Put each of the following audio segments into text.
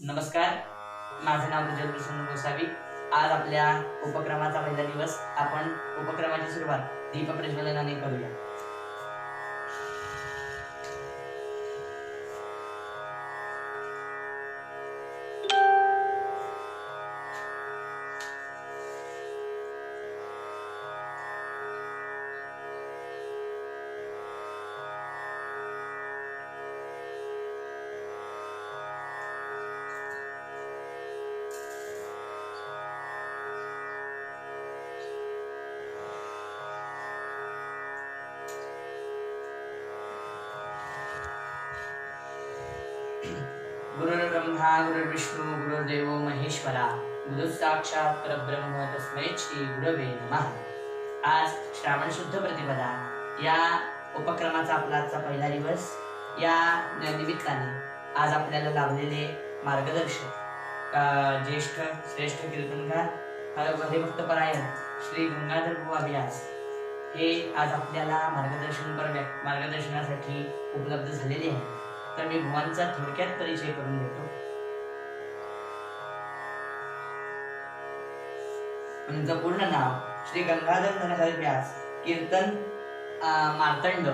नमस्कार, माझे नाव प्रज्वल प्रसन्न गोसावी। आज आपल्या उपक्रमाचा पहिला दिवस। आपण उपक्रमाची सुरुवात दीप प्रज्वलनाने करूया। गुरुर्ब्रह्मा गुरुर्विष्णू गुरुर्देवो महेश्वरा, गुरु साक्षात परब्रह्म तस्मै श्री गुरवे नमः। आज श्रावण शुद्ध प्रतिपदा या उपक्रमाचा आपला आजचा पहिला दिवस। या निमित्ताने आज आपल्याला लाभलेले मार्गदर्शक ज्येष्ठ श्रेष्ठ कीर्तनकार हरिभक्तपरायण श्री गंगाधर बुवा व्यास हे आज आपल्याला मार्गदर्शनासाठी उपलब्ध झालेले आहेत। तर मी बुवांचा थोडक्यात परिचय करून देतो। त्यांचं पूर्ण नाव श्री गंगाधर धनहर व्यास, कीर्तन मार्तंड,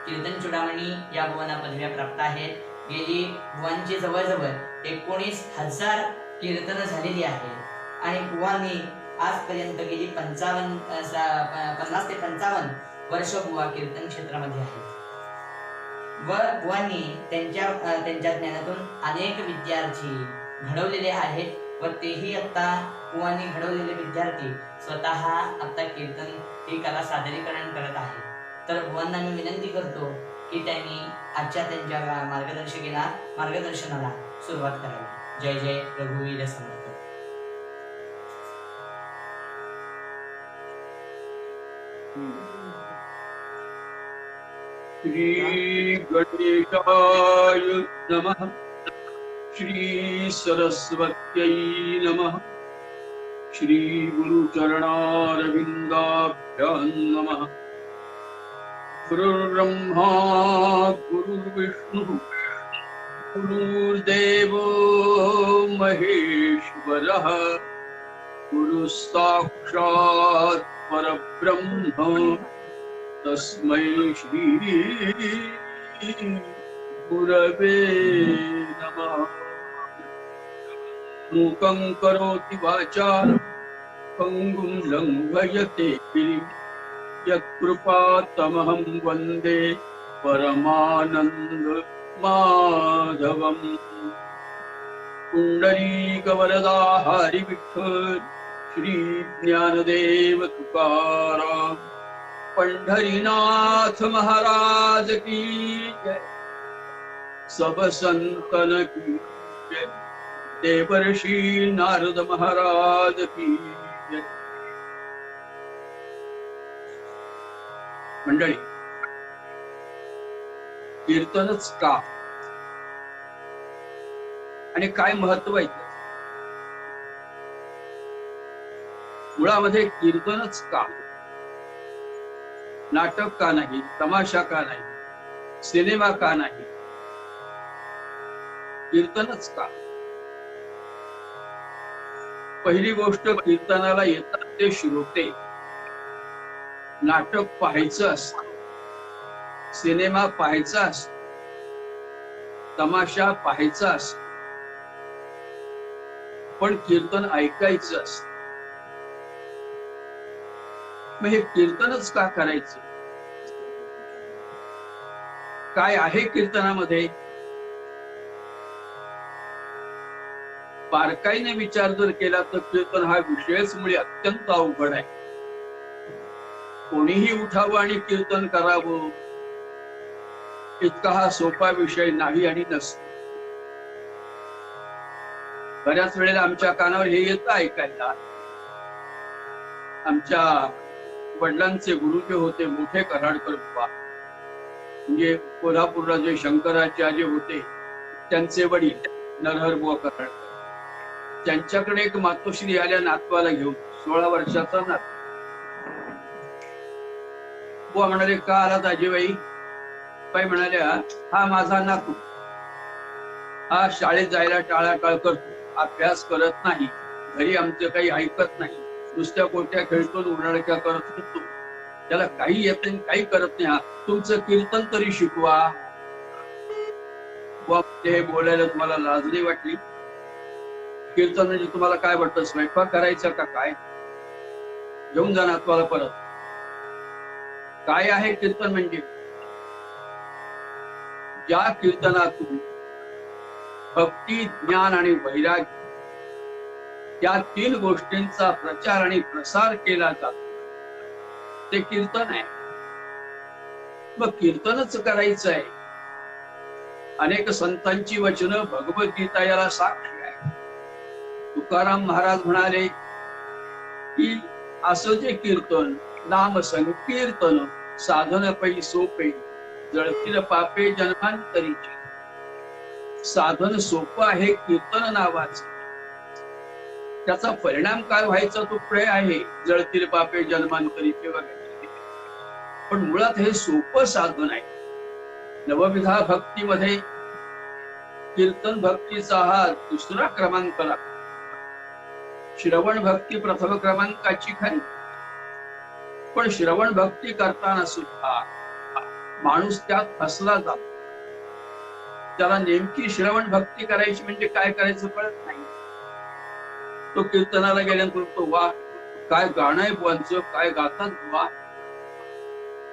कीर्तन चूडामणी या बुवांना पदव्या प्राप्त आहेत। गेली बुवांची जवळजवळ 19,000 कीर्तन झालेली आहेत आणि बुवांनी आजपर्यंत गेली 50 ते 55 वर्ष बुवा कीर्तन क्षेत्रामध्ये आहेत व बुवांनी त्यांच्या ज्ञानातून अनेक विद्यार्थी घडवलेले आहेत व तेही आता बुवांनी घडवलेले विद्यार्थी स्वतः आता कीर्तन ही कला सादरीकरण करत आहेत। तर बुवांना मी विनंती करतो की त्यांनी आजच्या त्यांच्या मार्गदर्शनाला सुरुवात करावी। जय जय रघुवीर समर्थ। श्री गणेशाय नमः। श्री सरस्वत्यै नमः। श्री गुरुचरणारविन्दाभ्यां नमः। गुरुर्ब्रह्मा गुरुर्विष्णुः गुरुर्देवो महेश्वरः, गुरुः साक्षात् परब्रह्म तस्मै श्री गुरवे नमः। मूकं करोति वाचालं पङ्गुं लङ्घयते गिरिं, यत्कृपातमहं वन्दे परमानन्द माधवम्। पुण्डरीकवरदा हरि विठ्ठल श्री ज्ञानदेव तुकाराम, पंढरीनाथ महाराज की जय। सब संतन की जय। देवर्षि नारद महाराज की जय। मंडळी, कीर्तनच का आणि काय महत्व आहे? मुळामध्ये कीर्तनच का? नाटक का नाही? तमाशा का नाही? सिनेमा का नाही? कीर्तनच का? पहिली गोष्ट, कीर्तनाला येतात ते श्रोते। नाटक पाहायचं असतं, सिनेमा पाहायचा असतो, तमाशा पाहायचा असतो, पण कीर्तन ऐकायचं असतं। मग हे कीर्तनच का करायचं? काय आहे कीर्तनामध्ये? बारकाईने विचार जर केला तर कीर्तन हा विषयच मुळे अत्यंत अवघड आहे। कोणीही उठावं आणि कीर्तन करावं इतका हा सोपा विषय नाही आणि नसतो। बऱ्याच वेळेला आमच्या कानावर हे येतं ऐकायला। आमच्या वडिलांचे गुरु जे होते मोठे कराडकर बुवा, म्हणजे कोल्हापूरला जे शंकराचार्य होते त्यांचे वडील नरहर बुवा कराडकर, त्यांच्याकडे एक मातोश्री आल्या नातवाला घेऊन, 16 वर्षाचा नात। बुवा म्हणाले, का आला आजीबाई? बाई म्हणाल्या, हा माझा नातू। हा शाळेत जायला टाळाटाळ करतो, अभ्यास करत नाही, घरी आमचं काही ऐकत नाही, नुसत्या गोट्या खेळतो, उन्हाळ्या करत होतो, त्याला काही येत नाही, काही करत नाही. हा तुमचं कीर्तन तरी शिकवा. हे बोलायला तुम्हाला लाज नाही वाटली? कीर्तन म्हणजे तुम्हाला काय वाटतं, स्वयंपाक करायचा का काय? घेऊन जाणार तुम्हाला परत. काय आहे कीर्तन म्हणजे? ज्या कीर्तनातून भक्ती, ज्ञान आणि वैराग्य या 3 गोष्टींचा प्रचार आणि प्रसार केला जातो, ते कीर्तन आहे. मग कीर्तनच करायचं आहे. अनेक संतांची वचनं, भगवद्गीता याला साक्षी आहे. तुकाराम महाराज म्हणाले की असं जे कीर्तन, नाम संकीर्तन, साधन पै सोपे, जळतील पापे जन्मांतरीचे. साधन सोपं आहे कीर्तन नावाचं, त्याचा परिणाम काय व्हायचा तो प्रय आहे, जळतील पापे जन्मांतरीचे वगैरे. पण मुळात हे सोपं साधन आहे. नवविधा भक्तीमध्ये कीर्तन भक्तीचा हा 2रा क्रमांक लागतो. श्रवण भक्ती प्रथम क्रमांकाची खरी, पण श्रवण भक्ती करताना सुद्धा माणूस त्यात फसला जातो. त्याला नेमकी श्रवण भक्ती करायची म्हणजे काय करायचं कळत नाही. तो कीर्तनाला गेल्यानंतर तो वा काय गाणं आहे बुवांचं, काय गातात बुवा,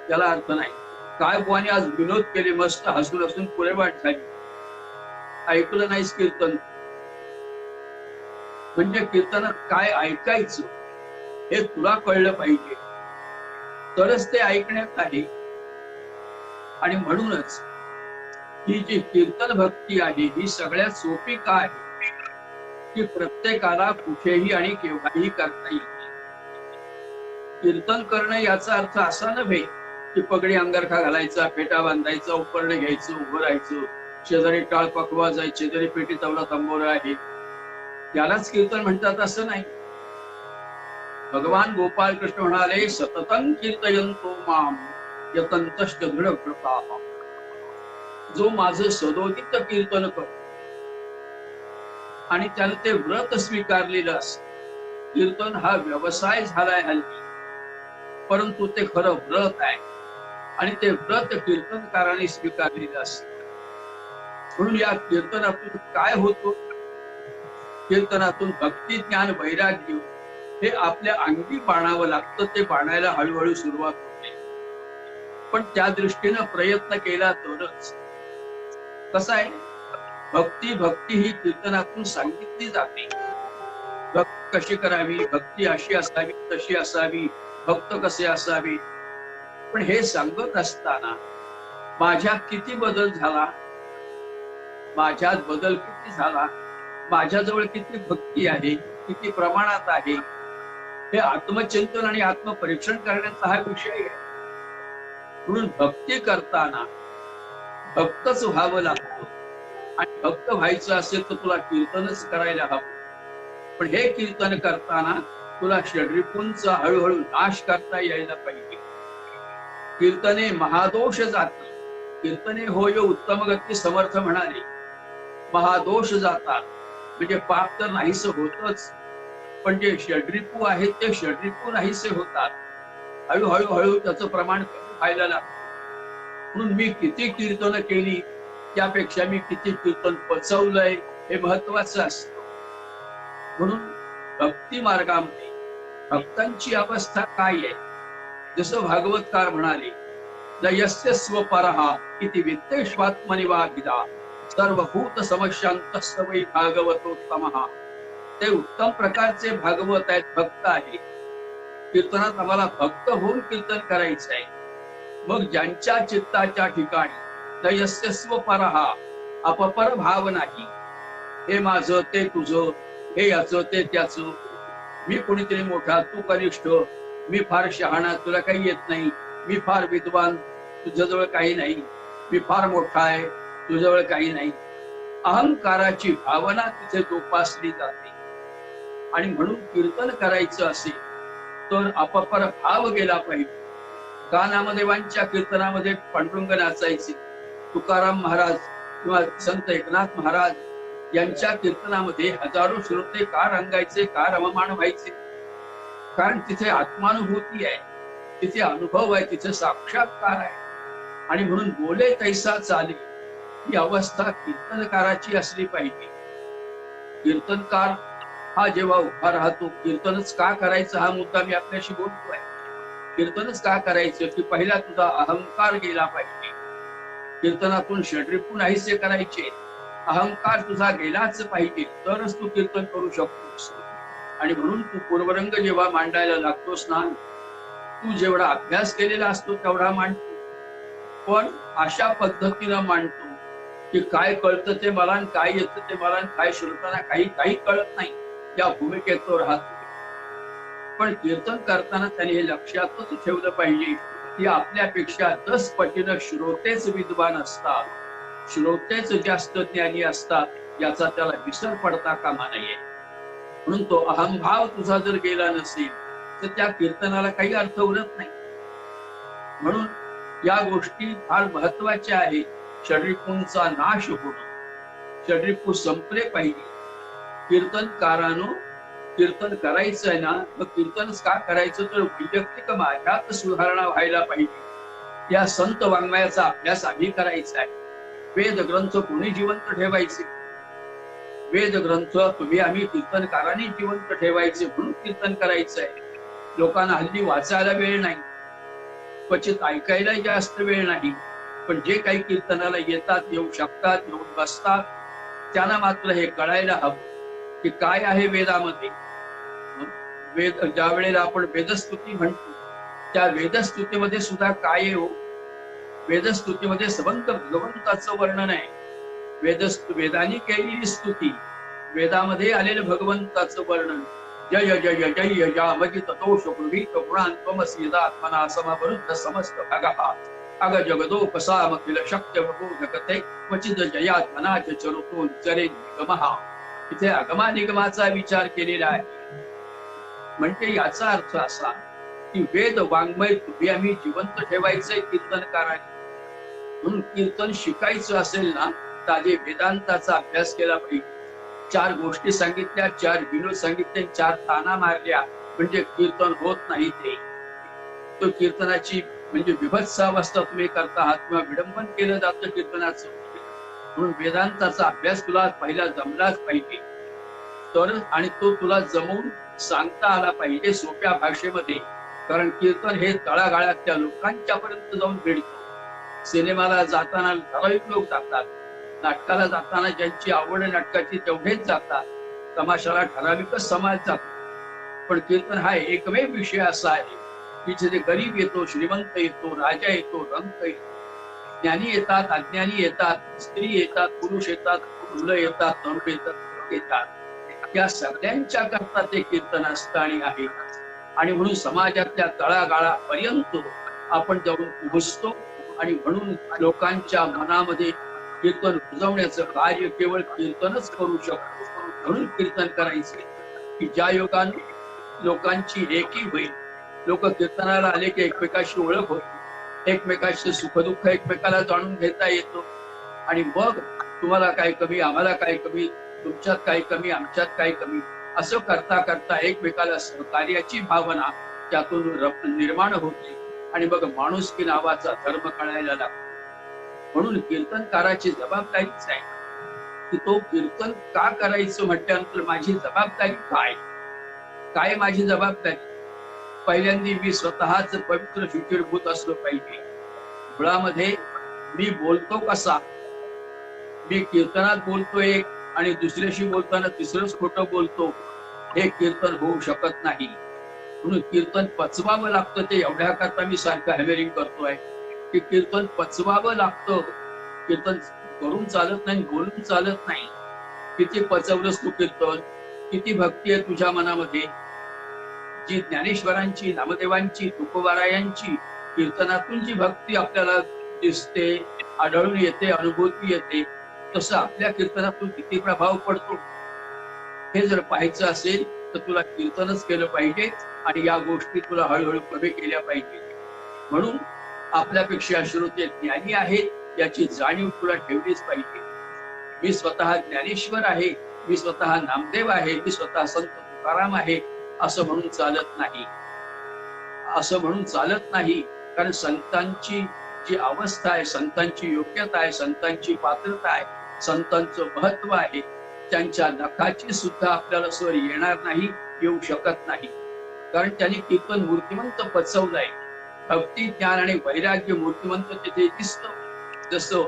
त्याला अर्थ नाही. काय बुवाने आज विनोद केले, मस्त हसून हसून पुरेवाट झाली, ऐकलं नाहीस कीर्तन. म्हणजे कीर्तनात काय ऐकायचं हे तुला कळलं पाहिजे, तरच ते ऐकण्यात आहे. आणि म्हणूनच ही जी कीर्तन भक्ती आहे ही सगळ्यात सोपी का आहे की प्रत्येकाला कुठेही आणि केव्हाही करता येते. कीर्तन करणं याचा अर्थ असा नव्हे की पगडी अंगरखा घालायचा, फेटा बांधायचा, उपकरण घ्यायचं, उभं राहायचं, शेजारी टाळ पकवा जायचे, शेजारी पेटी तबला तंबोरा आहे, यालाच कीर्तन म्हणतात असं नाही. भगवान गोपाल कृष्ण म्हणाले, सततं कीर्तयंतो माम यतंतश्च दृढव्रताः. जो माझं सदोदित कीर्तन करतो आणि त्याला ते व्रत स्वीकारलेलं असत. कीर्तन हा व्यवसाय झालाय हल्ली, परंतु ते खरं व्रत आहे आणि ते व्रत कीर्तनकाराने स्वीकारलेलं असत. म्हणून या कीर्तनातून काय होतो? कीर्तनातून भक्ती, ज्ञान, वैराग्य हे आपल्या अंगी बाणावं लागतं. ते बाणायला हळूहळू सुरुवात होते, पण त्या दृष्टीनं प्रयत्न केला तरच. कसं आहे, भक्ती ही कीर्तनातून सांगितली जाते. भक्ती कशी करावी, भक्ती अशी असावी, तशी असावी, भक्त कसे असावे. पण हे सांगत असताना माझ्यात किती बदल झाला, माझ्यात बदल किती झाला, माझ्याजवळ किती भक्ती आहे, किती प्रमाणात आहे, हे आत्मचिंतन आणि आत्मपरीक्षण करण्याचा हा विषय आहे. म्हणून भक्ती करताना भक्तच व्हावं लागतं. आणि भक्त व्हायचं असेल तर तुला कीर्तनच करायला हवं. पण हे कीर्तन करताना तुला षड्रिपूंचा हळूहळू नाश करता यायला पाहिजे. कीर्तने महादोष जाती, कीर्तने होय उत्तम गती समर्थ म्हणाले. महादोष जातात म्हणजे पाप तर नाहीसे होतच, पण जे षड्रिपू आहेत ते षड्रिपू नाहीसे होतात. हळूहळू हळू त्याचं प्रमाण कमी व्हायला लागतं. म्हणून मी किती कीर्तन केली त्यापेक्षा मी किती कीर्तन पचवलंय हे महत्वाचं असतं. म्हणून भक्ती मार्गामध्ये भक्तांची अवस्था काय आहे? जसं भागवतकार म्हणाले, यस्य स्वपरहा इति वित्तेष्वात्मनिवाभिदा सर्वभूत समशांत वै भागवतोत्तमः. ते उत्तम प्रकारचे भागवत आहेत, भक्त आहेत. कीर्तनात आम्हाला भक्त होऊन कीर्तन करायचं आहे. मग ज्यांच्या चित्ताच्या ठिकाणी यस्य स्वपरहा, अपपर भाव नाही, हे माझं ते तुझं, हे याचं ते त्याचं, मी कोणीतरी मोठा तू कनिष्ठ, मी फार शहाणा तुला काही येत नाही, मी फार विद्वान तुझ्याजवळ काही नाही, मी फार मोठा आहे तुझ्याजवळ काही नाही. अहंकाराची भावना तिथे जोपासली जाते. आणि म्हणून कीर्तन करायचं असेल तर अपपर भाव गेला पाहिजे. का नामदेवांच्या कीर्तनामध्ये पांडुरंग नाचायचे, तुकाराम महाराज किंवा संत एकनाथ महाराज यांच्या कीर्तनामध्ये हजारो श्रोते का रंगायचे, का रममाण व्हायचे? कारण तिथे आत्मानुभूती आहे, तिथे अनुभव आहे, तिथे साक्षात्कार आहे. आणि म्हणून बोले तैसा चाले ही अवस्था कीर्तनकाराची असली पाहिजे. कीर्तनकार हा जेव्हा उभा राहतो, कीर्तनच का करायचं हा मुद्दा मी आपल्याशी बोलतोय. कीर्तनच का करायचं की पहिला तुझा अहंकार गेला पाहिजे. कीर्तनातून षड्रिपू नाहीसे करायचे, अहंकार तुझा गेलाच पाहिजे, तरच तू कीर्तन करू शकतोस. आणि म्हणून तू पूर्वरंग जेव्हा मांडायला लागतोस ना, तू जेवढा अभ्यास केलेला असतो तेवढा मांडतो, पण अशा पद्धतीनं मांडतो की काय कळतं ते मला, काय येतं ते मला, काय श्रोताना काही कळत नाही, या भूमिकेत तो राहतो. पण कीर्तन करताना त्याने हे लक्षातच ठेवलं पाहिजे की आपल्यापेक्षा 10 पटीनं श्रोतेच विद्वान असतात, श्रोतेच जास्त ज्ञानी असतात, याचा त्याला विसर पडता कामा नये. म्हणून तो अहंभाव तुझा जर गेला नसेल तर त्या कीर्तनाला काही अर्थ उरत नाही. म्हणून या गोष्टी फार महत्वाच्या आहेत. षड्रिपूंचा नाश होणं, षड्रिपू संपले पाहिजे. कीर्तनकारानं कीर्तन करायचं आहे ना, मग कीर्तनच का करायचं तर वैयक्तिक माझ्यात सुधारणा व्हायला पाहिजे. या संत वाङ्मयाचा अभ्यास आम्ही करायचा आहे. वेद ग्रंथ कोणी जिवंत ठेवायचे? वेद ग्रंथ तुम्ही आम्ही कीर्तनकारांनी जिवंत ठेवायचे, म्हणून कीर्तन करायचं आहे. लोकांना हल्ली वाचायला वेळ नाही, क्वचित ऐकायला जास्त वेळ नाही, पण जे काही कीर्तनाला येतात, येऊ शकतात, येऊन बसतात, त्यांना मात्र हे कळायला हवं की काय आहे वेदामध्ये. वेद ज्या वेळेला आपण वेदस्तुती म्हणतो, त्या वेदस्तुतीमध्ये सुद्धा काय आहे हो? वेदस्तुतीमध्ये संबंध भगवंताचं वर्णन आहे. वेदांनी केलेली स्तुती, वेदामध्ये आलेलं भगवंताचं वर्णन. जय जय जय यामजी ततोष गृहीत गुणांत्वमसीदा आत्मना समवरुद्ध समस्त भगः अग जगदोपसाम किल शक्य प्रबोधकते क्वचित जयात्मनाच चरुतो चरे निगमः. इथे अगमा निगमाचा विचार केलेला आहे. म्हणजे याचा अर्थ असा की वेद वाङ्मय तुम्ही आम्ही जिवंत ठेवायचंय कीर्तनकारांनी. म्हणून कीर्तन शिकायचं असेल ना, ताजे वेदांताचा अभ्यास केला पाहिजे. 4 गोष्टी सांगितल्या, 4 विनोद सांगितले, 4 ताना मारल्या म्हणजे कीर्तन होत नाही. तो कीर्तनाची म्हणजे विभत्स अवस्था तुम्ही करता आहात किंवा विडंबन केलं जातं कीर्तनाचं. म्हणून वेदांताचा अभ्यास तुला पहिला जमलाच पाहिजे, तर आणि तो तुला जमवून सांगता आला पाहिजे सोप्या भाषेमध्ये. कारण कीर्तन हे तळागाळातल्या लोकांच्या पर्यंत जाऊन भेटतो. सिनेमाला जाताना ठराविक लोक जातात, नाटकाला जाताना ज्यांची आवड आहे नाटकाची तेवढेच जातात, तमाशाला ठराविकच समाज जातो. पण कीर्तन हा एकमेव विषय असा आहे की जिथे गरीब येतो, श्रीमंत येतो, राजा येतो, रंक येतो, ज्ञानी येतात, अज्ञानी येतात, स्त्री येतात, पुरुष येतात, मुलं येतात, तरुण येतात, या सगळ्यांच्या करता ते कीर्तन असतं आणि आहे. आणि म्हणून समाजातल्या तळागाळापर्यंत आपण जाऊन पोहोचतो. आणि म्हणून लोकांच्या मनामध्ये कीर्तन रुजवण्याचं कार्य केवळ कीर्तनच करू शकतो. म्हणून कीर्तन करायचे की ज्या योगाने लोकांची एकी होईल. लोक कीर्तनाला आले की एकमेकाशी ओळख होईल, एकमेकाशी सुखदुःख एकमेकाला जाणून घेता येतो. आणि मग तुम्हाला काय कमी, आम्हाला काय कमी, तुमच्यात काय कमी, आमच्यात काय कमी, असं करता करता एकमेकाला सहकार्याची भावना त्यातून निर्माण होते. आणि मग माणुसकी नावाचा धर्म कळायला लागतो. म्हणून कीर्तनकाराची जबाबदारीच आहे की तो कीर्तन का करायचं म्हटल्यानंतर माझी जबाबदारी काय, काय माझी जबाबदारी. पहिल्यांदा मी स्वतःच पवित्र शुचिरभूत असलो पाहिजे. मुळामध्ये मी बोलतो कसा, मी कीर्तनात बोलतो एक आणि दुसऱ्याशी बोलताना तिसरंच खोटं बोलतो, हे कीर्तन होऊ शकत नाही. म्हणून कीर्तन पचवावं लागतं. ते एवढ्या करता मी सारखं हॅमेरिंग करतोय की कीर्तन पचवावं लागतं. कीर्तन करून चालत नाही, बोलून चालत नाही. किती पचवलंस तू कीर्तन, किती भक्ती आहे तुझ्या मनामध्ये. जी ज्ञानेश्वरांची, नामदेवांची, तुकोबारायांची कीर्तनातून जी भक्ती आपल्याला दिसते, आढळून येते, अनुभूती येते, तसं आपल्या कीर्तनातून किती प्रभाव पडतो हे जर पाहायचं असेल तर तुला कीर्तनच केलं पाहिजे. आणि या गोष्टी तुला हळूहळू कमी केल्या पाहिजे. म्हणून आपल्यापेक्षा श्रोते ज्ञानी आहेत याची जाणीव तुला ठेवलीच पाहिजे. मी स्वतः ज्ञानेश्वर आहे, मी स्वतः नामदेव आहे, मी स्वतः संत तुकाराम आहे असं म्हणून चालत नाही. असं म्हणून चालत नाही. कारण संतांची जी अवस्था आहे, संतांची योग्यता आहे, संतांची पात्रता आहे, संतांचं महत्व आहे, त्यांच्या नखाची सुद्धा आपल्याला स्वर येणार नाही, येऊ शकत नाही. कारण त्यांनी कीर्तन मूर्तिमंत पचवलंय. भक्ती ज्ञान आणि वैराग्य मूर्तिमंत तिथे दिसतं. जसं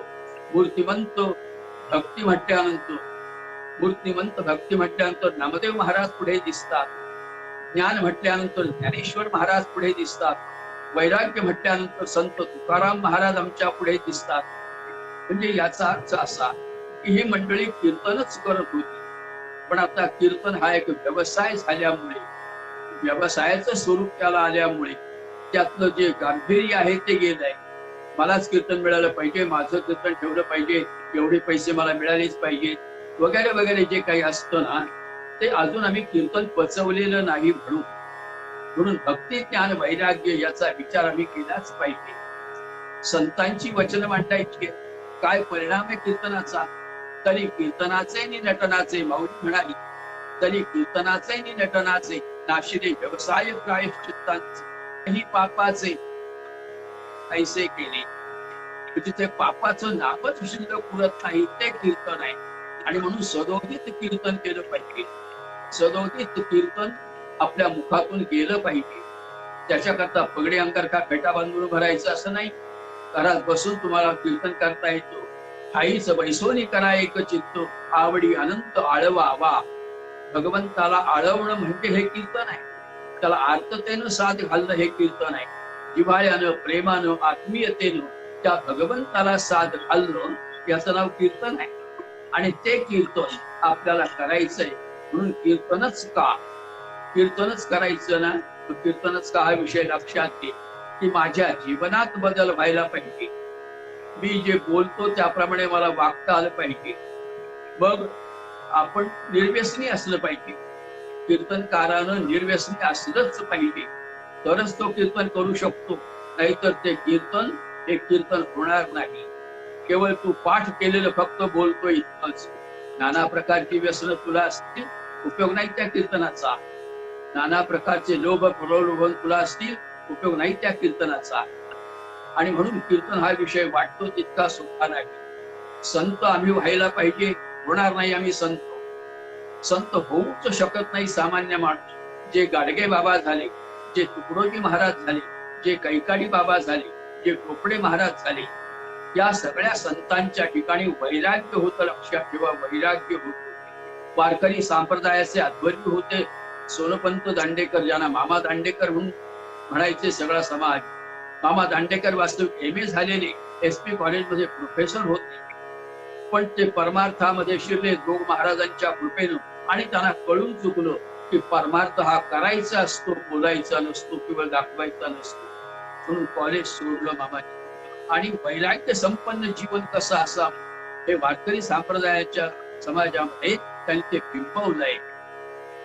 मूर्तिमंत भक्ती म्हटल्यानंतर नामदेव महाराज पुढे दिसतात, ज्ञान म्हटल्यानंतर ज्ञानेश्वर महाराज पुढे दिसतात, वैराग्य म्हटल्यानंतर संत तुकाराम महाराज आमच्या पुढे दिसतात. म्हणजे याचा अर्थ असा की ही मंडळी कीर्तनच करत होती. पण आता कीर्तन हा एक व्यवसाय झाल्यामुळे, व्यवसायाचं स्वरूप त्याला आल्यामुळे त्यातलं जे गांभीर्य आहे ते गेलंय. मलाच कीर्तन मिळालं पाहिजे, माझं कीर्तन ठेवलं पाहिजे, एवढे पैसे मला मिळालेच पाहिजेत, वगैरे वगैरे जे काही असतं ना, ते अजून आम्ही कीर्तन पचवलेलं नाही. म्हणून भक्ती ज्ञान वैराग्य याचा विचार आम्ही केलाच पाहिजे. संतांची वचन मांडायची, काय परिणाम आहे कीर्तनाचा. तरी कीर्तनाचे नि नटनाचे, माऊली म्हणाली, तरी कीर्तनाचे नि नटनाचे नाशिले व्यवसाय प्रायश्चित्तांचे ही पापाचे ऐसे केले. तिथे पापाचं नामच शिल्लक पुरत नाही, ते कीर्तन आहे. आणि म्हणून सदोदित कीर्तन केलं पाहिजे. सदोदित कीर्तन आपल्या मुखातून गेलं पाहिजे. त्याच्याकरता पगडी अंगार का फेटा बांधून भरायचं असं नाही. घरात बसून तुम्हाला कीर्तन करता येतो. आईच बैसोनी करा एक चित्त, आवडी अनंत आळवा वा. भगवंताला आळवणं म्हणजे हे कीर्तन आहे. त्याला आर्ततेनं साथ घालणं हे कीर्तन आहे. जिव्हाळ्यानं, प्रेमानं, आत्मीयतेनं त्या भगवंताला साथ घालणं याचं नाव कीर्तन आहे. आणि ते कीर्तन आपल्याला करायचंय. म्हणून कीर्तनच करायचं ना, कीर्तनच का हा विषय लक्षात घे की माझ्या जीवनात बदल व्हायला पाहिजे. मी जे बोलतो त्याप्रमाणे मला वागता आलं पाहिजे. मग आपण निर्व्यसनी असलं पाहिजे. कीर्तनकारानं निर्व्यसनी असलंच पाहिजे, तरच तो कीर्तन करू शकतो. नाहीतर ते कीर्तन हे कीर्तन होणार नाही. केवळ तू पाठ केलेलं फक्त बोलतो इतकंच. नाना प्रकारची व्यसनं तुला असतील, उपयोग नाही त्या कीर्तनाचा. नाना प्रकारचे लोभ प्रलोभन तुला असतील, उपयोग नाही त्या कीर्तनाचा. आणि म्हणून कीर्तन हा विषय वाटतो तितका सोपा नाही. संत आम्ही व्हायला पाहिजे, होणार नाही आम्ही संत. संत होऊच शकत नाही सामान्य माणूस. जे गाडगे बाबा झाले, जे तुकडोजी महाराज झाले, जे कैकाडी बाबा झाले, जे कोपडे महाराज झाले, या सगळ्या संतांच्या ठिकाणी वैराग्य होतं. लक्षात ठेवा, वैराग्य होतं. वारकरी संप्रदायाचे अध्वर्य होते सोनपंत दांडेकर, ज्यांना मामा दांडेकर म्हणून म्हणायचे सगळा समाज. मामा दांडेकर वास्तविक MA झालेले, SP कॉलेजमध्ये प्रोफेसर होते. पण ते परमार्थामध्ये शिरले जोग महाराजांच्या कृपेनं. आणि त्यांना कळून चुकलं की परमार्थ हा करायचा असतो, बोलायचा नसतो किंवा दाखवायचा नसतो. म्हणून कॉलेज सोडलं मामाने. आणि वैराग्य संपन्न जीवन कसं असावं हे वारकरी संप्रदायाच्या समाजामध्ये त्यांनी ते बिंबवलंय.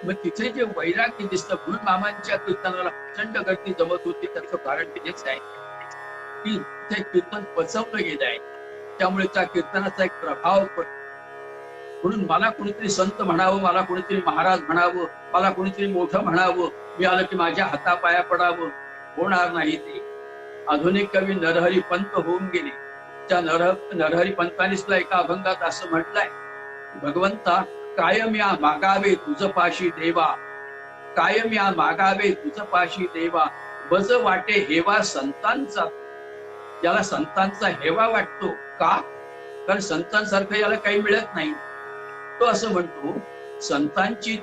मग तिथे जे वैराग्य दिसतं, म्हणून मामांच्या कीर्तनाला प्रचंड गर्दी जमत होती. त्याचं कारण तेच आहे की ते कीर्तन पचवलं गेलं आहे. त्यामुळे त्या कीर्तनाचा एक प्रभाव पडतो. म्हणून मला कोणीतरी संत म्हणावं, मला कोणीतरी महाराज म्हणावं, मला कोणीतरी मोठं म्हणावं, मी आलं की माझ्या हातापाया पडावं, होणार नाही ते. आधुनिक कवी नरहरी पंत होऊन गेले. त्या नरहरी पंतांनी सुद्धा एका अभंगात असं म्हटलंय, भगवंता कायम या मागावे तुझ पाशी देवा, कायम या मागावे तुझ पाशी देवा, बज वाटे हेवा संतांचा. याला संतांचा हेवा वाटतो का? कारण संतांसारखं याला काही मिळत नाही. तो असं म्हणतो, संतांची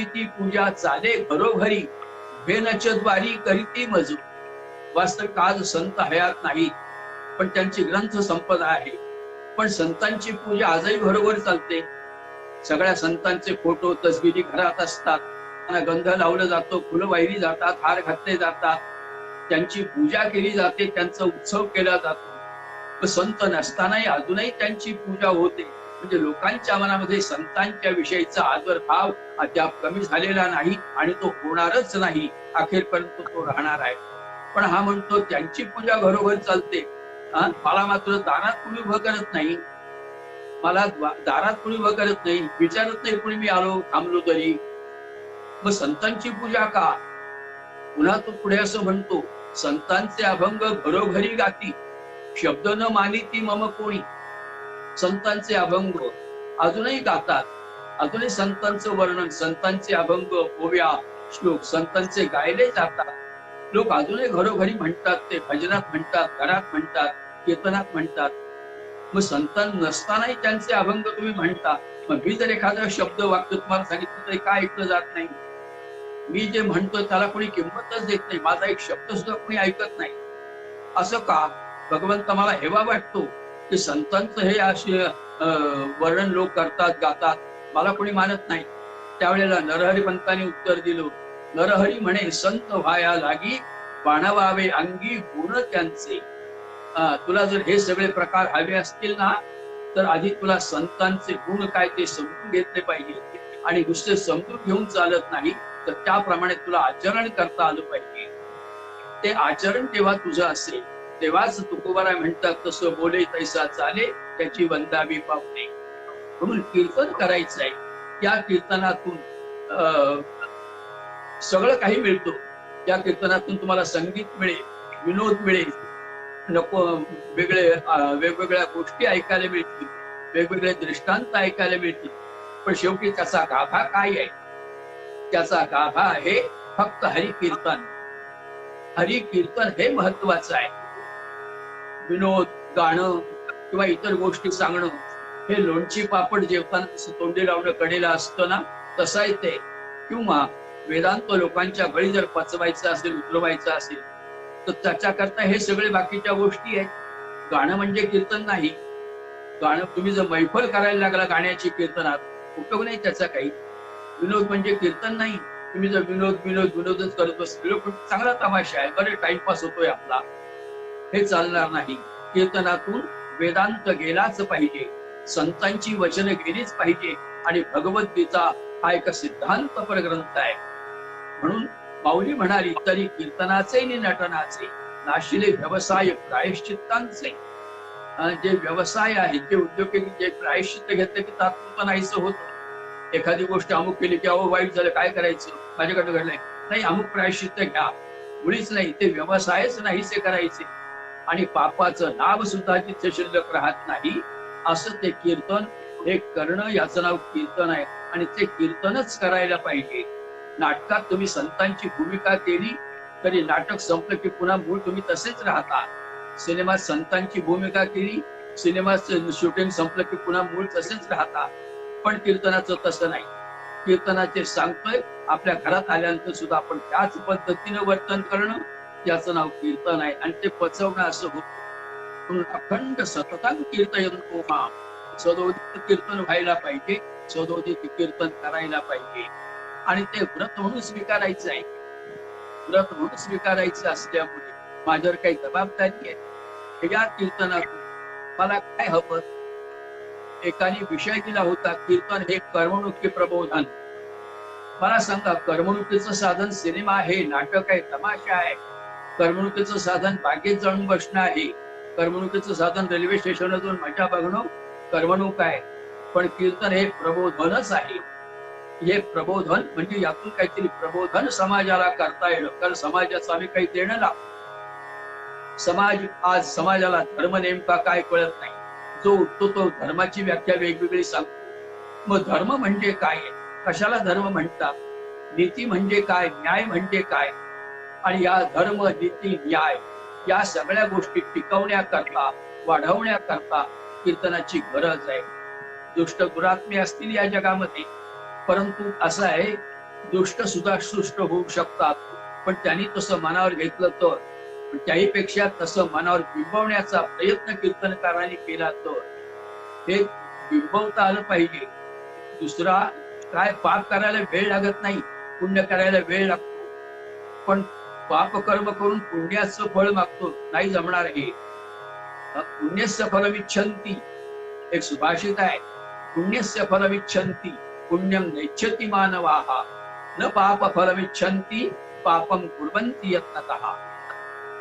ती पूजा चाले घरोघरी, भेनचद्वारी करीती मजू. वास्तविक आज संत हयात नाही, पण त्यांची ग्रंथ संपदा आहे. पण संतांची पूजा आजही घरोघर चालते. सगळ्या संतांचे फोटो तसबिरी घरात असतात. त्यांना गंध लावलं जातो, फुलं वाहिली जातात, हार घातले जातात, त्यांची पूजा केली जाते, त्यांचा उत्सव केला जातो. संत नसतानाही अजूनही त्यांची पूजा होते. म्हणजे लोकांच्या मनामध्ये संतांच्या विषयीचा आदर भाव अद्याप कमी झालेला नाही आणि तो होणारच नाही. अखेरपर्यंत तो राहणार आहे. पण हा म्हणतो त्यांची पूजा घरोघर चालते, मला मात्र दारात कुणी उभं करत नाही. मला दारात कोणी उभं करत नाही, विचारत नाही कोणी मी आलो थांबलो तरी. मग संतांची पूजा का? पुन्हा तो पुढे असं म्हणतो, संतांचे अभंग घरोघरी गाती, शब्द न मानिती मम कोणी. संतांचे अभंग अजूनही गातात, अजूनही संतांचं वर्णन, संतांचे अभंग, ओव्या, श्लोक संतांचे गायले जातात. लोक अजूनही घरोघरी म्हणतात, ते भजनात म्हणतात, घरात म्हणतात, कीर्तनात म्हणतात. मग संतान नसतानाही त्यांचे अभंग तुम्ही म्हणता. मग मी जर एखादा शब्द वाक्य तुम्हाला सांगितलं तरी काय ऐकलं जात नाही? मी जे म्हणतोय त्याला कोणी किंमतच देत नाही, माझा एक शब्द सुद्धा कोणी ऐकत नाही. असं का? भगवंत मला हेवा वाटतो की संतांचं हे असे वर्णन लोक करतात, गातात, मला कोणी मानत नाही. त्यावेळेला नरहरी पंतांनी उत्तर दिलं, नरहरी म्हणे संत व्हाया लागी, बाणावावे अंगी गुण त्यांचे. तुला जर हे सगळे प्रकार हवे असतील ना, तर आधी तुला संतांचे गुण काय ते समजून घेतले पाहिजे. आणि नुसते समजून घेऊन चालत नाही, तर त्याप्रमाणे तुला आचरण करता आलं पाहिजे. ते आचरण जेव्हा तुझं असेल तेव्हाच तुकोबाराय म्हणतात, तसं बोले तैसा चाले, त्याची वंदावी पावले. म्हणून कीर्तन करायचं आहे. या कीर्तनातून सगळं काही मिळतो. या कीर्तनातून तुम्हाला संगीत मिळेल, विनोद मिळेल, नको वेगवेगळ्या गोष्टी ऐकायला मिळतील, वेगवेगळे दृष्टांत ऐकायला मिळतील. पण शेवटी त्याचा गाभा काय आहे? त्याचा गाभा आहे फक्त हरिकीर्तन. हरिकीर्तन हे महत्वाचं आहे. विनोद, गाणं किंवा इतर गोष्टी सांगणं हे लोणची पापड जेवताना तसं तोंडी लावणं कडेला असतं ना, तसं आहे ते. किंवा वेदांत लोकांच्या गळी जर पचवायचं असेल, उतरवायचं असेल, तर त्याच्याकरता हे सगळे बाकीच्या गोष्टी आहेत. गाणं म्हणजे कीर्तन नाही. गाणं तुम्ही जर मैफल करायला लागला गाण्याची कीर्तनात, उपयोग नाही त्याचा काही. विनोद म्हणजे कीर्तन नाही. तुम्ही जर विनोदच करत बसले, पण चांगला तमाशा आहे, बरे टाइमपास होतोय आपला, हे चालणार नाही. कीर्तनातून वेदांत गेलाच पाहिजे, संतांची वचने गेलीच पाहिजे. आणि भगवद्गीता हा एक सिद्धांतपर ग्रंथ आहे. म्हणून माऊली म्हणाली, तरी कीर्तनाचे नि नटनाचे, नाशिले व्यवसाय प्रायश्चित्तांचे. जे व्यवसाय आहेत, जे उद्योग जे प्रायश्चित्त घेतले की तात्पुरतं नाहीसं होत. एखादी गोष्ट अमुक केली की अहो वाईट झालं, काय करायचं, माझ्याकडे घडलंय, नाही अमुक प्रायश्चित्त घ्या, मुळीच नाही. ते व्यवसायच नाहीसे करायचे. आणि पापाचं नाव सुद्धा तिथे शिल्लक राहत नाही. असं ते कीर्तन हे करणं, याचं नाव कीर्तन आहे. आणि ते कीर्तनच करायला पाहिजे. नाटकात तुम्ही संतांची भूमिका केली तरी नाटक संपलं की पुन्हा मूळ तुम्ही तसेच राहता. सिनेमात संतांची भूमिका केली, सिनेमाचं शूटिंग संपलं की पुन्हा मूळ तसेच राहता. पण कीर्तनाचं तसं नाही. कीर्तनाचे सांगतोय, आपल्या घरात आल्यानंतर सुद्धा आपण त्याच पद्धतीनं वर्तन करणं, याचं नाव कीर्तन आहे. आणि ते पचवणं असं होतं. म्हणून अखंड सततं कीर्तयन्तो मां, सदोदित कीर्तन व्हायला पाहिजे, सदोदित कीर्तन करायला पाहिजे. आणि ते व्रत म्हणून स्वीकारायचं आहे. व्रत म्हणून स्वीकारायचं असल्यामुळे माझ्यावर काही जबाबदारी आहे. या कीर्तनातून मला काय हवं? एकाने विषय दिला होता, कीर्तन हे करमणुकी प्रबोधन. मला सांगा, करमणुकीचं साधन सिनेमा आहे, नाटक आहे, तमाशा आहे. करमणुकीचं साधन बागेत जाऊन बसणं आहे. करमणुकीचं साधन रेल्वे स्टेशनला जाऊन मजा बघणं करमणूक आहे. पण कीर्तन हे प्रबोधनच आहे. हे प्रबोधन म्हणजे यातून काहीतरी प्रबोधन समाजाला करता येणं. कारण समाजाचं आम्ही काही देणं लागतो. आज समाजाला धर्म नेमका काय कळत नाही. जो उठतो तो धर्माची व्याख्या वेगवेगळी सांगतो. मग धर्म म्हणजे काय, कशाला धर्म म्हणतात, नीती म्हणजे काय, न्याय म्हणजे काय. आणि या धर्म, नीती, न्याय या सगळ्या गोष्टी टिकवण्याकरता, वाढवण्याकरता कीर्तनाची गरज आहे. दुष्ट दुरात्मे असतील या जगामध्ये, परंतु असं आहे, दुष्ट सुद्धा सुष्ट होऊ शकतात. पण त्यांनी तसं मनावर घेतलं तर, त्याहीपेक्षा तसं मनावर बिंबवण्याचा प्रयत्न कीर्तनकारांनी केला तर हे बिंबवता आलं पाहिजे. दुसरा काय, पाप करायला वेळ लागत नाही, पुण्य करायला वेळ लागतो. पण पाप कर्म करून पुण्याचं फळ मागतो, नाही जमणार. हे पुण्यस्य फलमिच्छन्ति एक सुभाषित आहे. पुण्यस्य फलमिच्छन्ति पुण्यम नेच्छति मानवाः, न पाप फलमिच्छन्ति पापम कुर्वन्ति यत्नतः.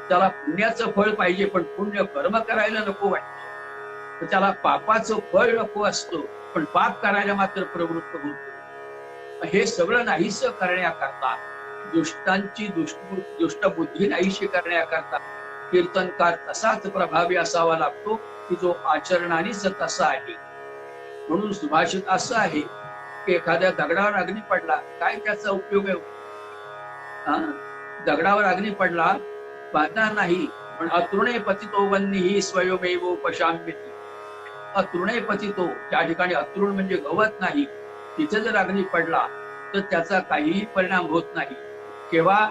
त्याला पुण्याचं फळ पाहिजे, पण पुण्य कर्म करायला नको वाटतं. तर त्याला पापाचं फळ नको असतं, पण पाप करायला मात्र प्रवृत्त होतो. हे सगळं नाहीसं करण्याकरता, दुष्टांची दुष्ट बुद्धी नाहीशी करण्याकरता कीर्तनकार तसाच प्रभावी असावा लागतो की जो आचरणानेच तसा आहे. म्हणून सुभाषित असं आहे की एखाद्या दगडावर अग्नी पडला, काय त्याचा उपयोग आहे? दगडावर अग्नी पडला, बाधणार नाही, पण अतृणे पतितो वन्नीही स्वयमेव पशाम्यती. अतृणे पतितो, त्या ठिकाणी अतृण म्हणजे गवत नाही, तिथे जर अग्नी पडला तर त्याचा काहीही परिणाम होत नाही. केव्हा?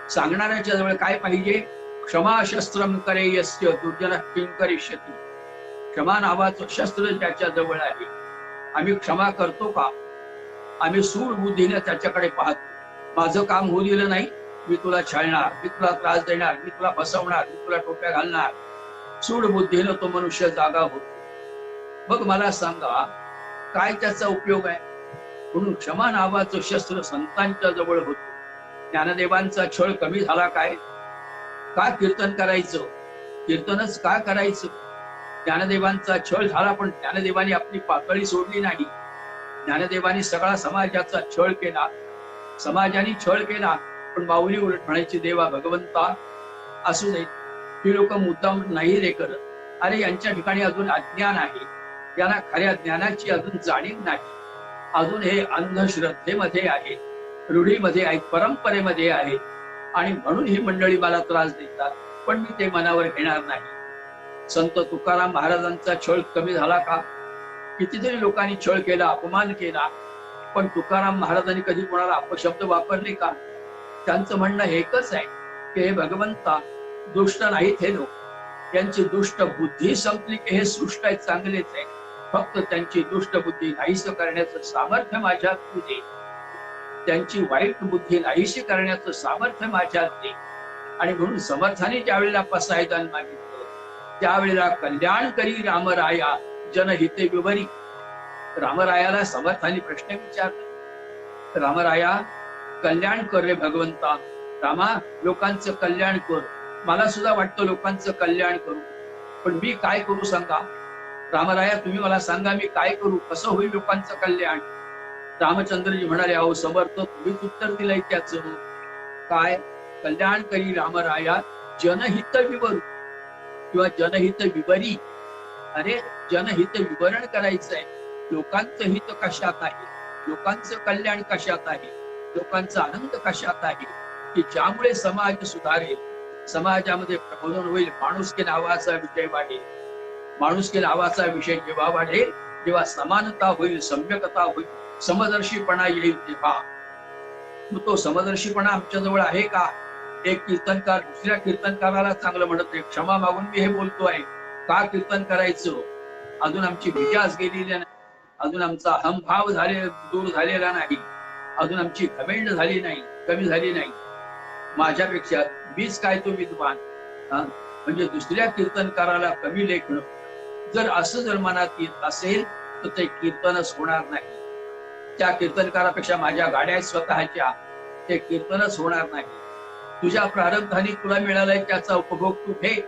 सांगणाऱ्याच्या जवळ काय पाहिजे? क्षमा शस्त्रम करेयस्य दुर्जन किं करिष्यति. क्षमा नावाचं शस्त्र ज्याच्या जवळ आहे, आम्ही क्षमा करतो का? आम्ही सूड बुद्धीने त्याच्याकडे पाहतो. माझं काम होऊ दिलं नाही, मी तुला छळणार, मी तुला त्रास देणार, मी तुला फसवणार, मी तुला टोप्या घालणार. सूड बुद्धीनं तो मनुष्य जागा होतो. मग मला सांगा, काय त्याचा उपयोग आहे? म्हणून क्षमा नावाचं शस्त्र संतांच्या जवळ होतं. ज्ञानदेवांचा छळ कमी झाला काय? का कीर्तन करायचं? कीर्तनच का करायचं? ज्ञानदेवांचा छळ झाला, पण ज्ञानदेवांनी आपली पातळी सोडली नाही. ज्ञानदेवांनी सगळा समाजाचा छळ केला, समाजाने छळ केला, पण माऊली उलट म्हणायची, देवा भगवंता असू दे, ही लोक मुद्दाम नाही रे करत. अरे यांच्या ठिकाणी अजून अज्ञान आहे, यांना खऱ्या ज्ञानाची अजून जाणीव नाही, अजून हे अंधश्रद्धेमध्ये आहे, रूढीमध्ये आहेत, परंपरेमध्ये आहेत, आणि म्हणून ही मंडळी मला त्रास देतात, पण मी ते मनावर घेणार नाही. संत तुकाराम महाराजांचा छळ कमी झाला का? कितीतरी लोकांनी छळ केला, अपमान केला, पण तुकाराम महाराजांनी कधी कोणाला अपशब्द वापरले का? त्यांचं म्हणणं एकच आहे की हे भगवंता, दुष्ट नाहीत हे लोक, त्यांची दुष्ट बुद्धी संपली की हे सृष्ट आहे, चांगलेच आहे, फक्त त्यांची दुष्ट बुद्धी नाहीशी करण्याचं सामर्थ्य माझ्यात तू दे. त्यांची वाईट बुद्धी नाहीशी करण्याचं सामर्थ्य माझ्यात दे. आणि म्हणून समर्थाने ज्या वेळेला पसायदान मागितलं, त्यावेळेला कल्याण करी रामराया जनहिते विवरी. रामरायाला समर्थाने प्रश्न विचारला, रामराया कल्याण कर रे भगवंता, रामा लोकांचं कल्याण कर. मला सुद्धा वाटतं लोकांचं कल्याण करू, पण मी काय करू सांगा? रामराया तुम्ही मला सांगा, मी काय करू? कसं होईल लोकांचं कल्याण? रामचंद्रजी म्हणाले, अहो समर्थ तुम्हीच उत्तर दिलंय त्याचं. काय? कल्याण करी रामराया जनहित विवरू किंवा जनहित विवरी. अरे जनहित विवरण करायचंय, लोकांचं हित कशात आहे, लोकांचं कल्याण कशात आहे, लोकांचा आनंद कशात आहे, की ज्यामुळे समाज सुधारेल, समाजामध्ये प्रबोधन होईल, माणुसकी नावाचा विषय वाढेल. माणुसकी नावाचा विषय जेव्हा वाढेल, जेव्हा समानता होईल, सम्यकता होईल, समदर्शीपणा येईल, तेव्हा. मग तो समदर्शीपणा आमच्या जवळ आहे का? एक कीर्तनकार दुसऱ्या कीर्तनकाराला चांगलं म्हणत नाही, क्षमा मागून मी हे बोलतोय, का कीर्तन करायचं? अजून आमची विजास गेलेली नाही, अजून आमचा अहंभाव दूर झालेला नाही, अजून आमची घमेंड झाली नाही, कमी झाली नाही. माझ्यापेक्षा मीच काय तो विद्वान, म्हणजे दुसऱ्या कीर्तनकाराला कमी लेखणं, जर मनात येत असेल तर ते कीर्तनच होणार नाही. त्या कीर्तनकारापेक्षा माझ्या गाड्या स्वतःच्या, ते कीर्तनच होणार नाही. तुझ्या प्रारब्धाने तुला मिळालाय त्याचा उपभोग तू घे,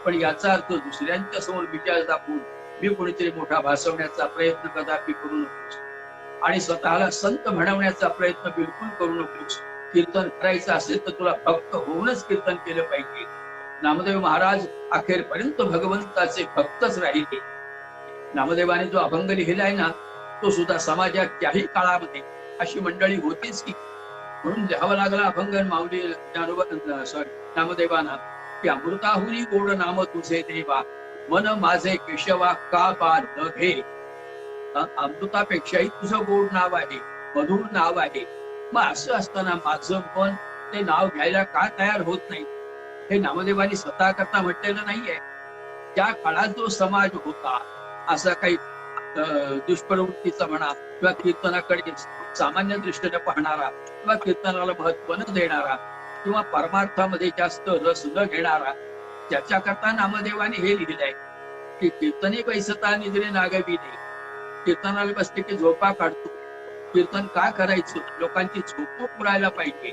पण याचा अर्थ दुसऱ्यांच्या समोर विचार दाखवून मी कोणीतरी मोठा भासवण्याचा प्रयत्न कदापि करू नकोस, आणि स्वतःला संत म्हणवण्याचा प्रयत्न बिलकुल करू नकोस. कीर्तन करायचं असेल तर तुला भक्त होऊनच कीर्तन केलं पाहिजे. नामदेव महाराज अखेरपर्यंत भगवंताचे भक्तच राहिले. नामदेवाने जो अभंग लिहिलाय ना, तो सुद्धा समाजात त्याही काळामध्ये अशी मंडळी होतीच की, म्हणून लिहावा लागला अभंग माऊली नामदेवाना, की अमृताहुरी गोड नाम तुझे देवा, मन माझे केशवा का पार न घे. अमृतापेक्षाही तुझं गोड नाव आहे, मधुर नाव आहे. मग असं असताना माझं मन ते नाव घ्यायला का तयार होत नाही? हे नामदेवानी स्वतः करता म्हटलेलं नाहीये. त्या काळात जो समाज होता, असा काही दुष्प्रवृत्तीचा म्हणा, किंवा कीर्तनाकडे सामान्य दृष्टीने पाहणारा, किंवा कीर्तनाला महत्व न देणारा, किंवा परमार्थामध्ये जास्त रस न घेणारा, त्याच्याकरता नामदेवाने हे लिहिलंय की कीर्तने बैसता निद्रे नागविले. कीर्तनाला बसते की झोपा काढतो. कीर्तन का करायचं? लोकांची झोप उडायला पाहिजे.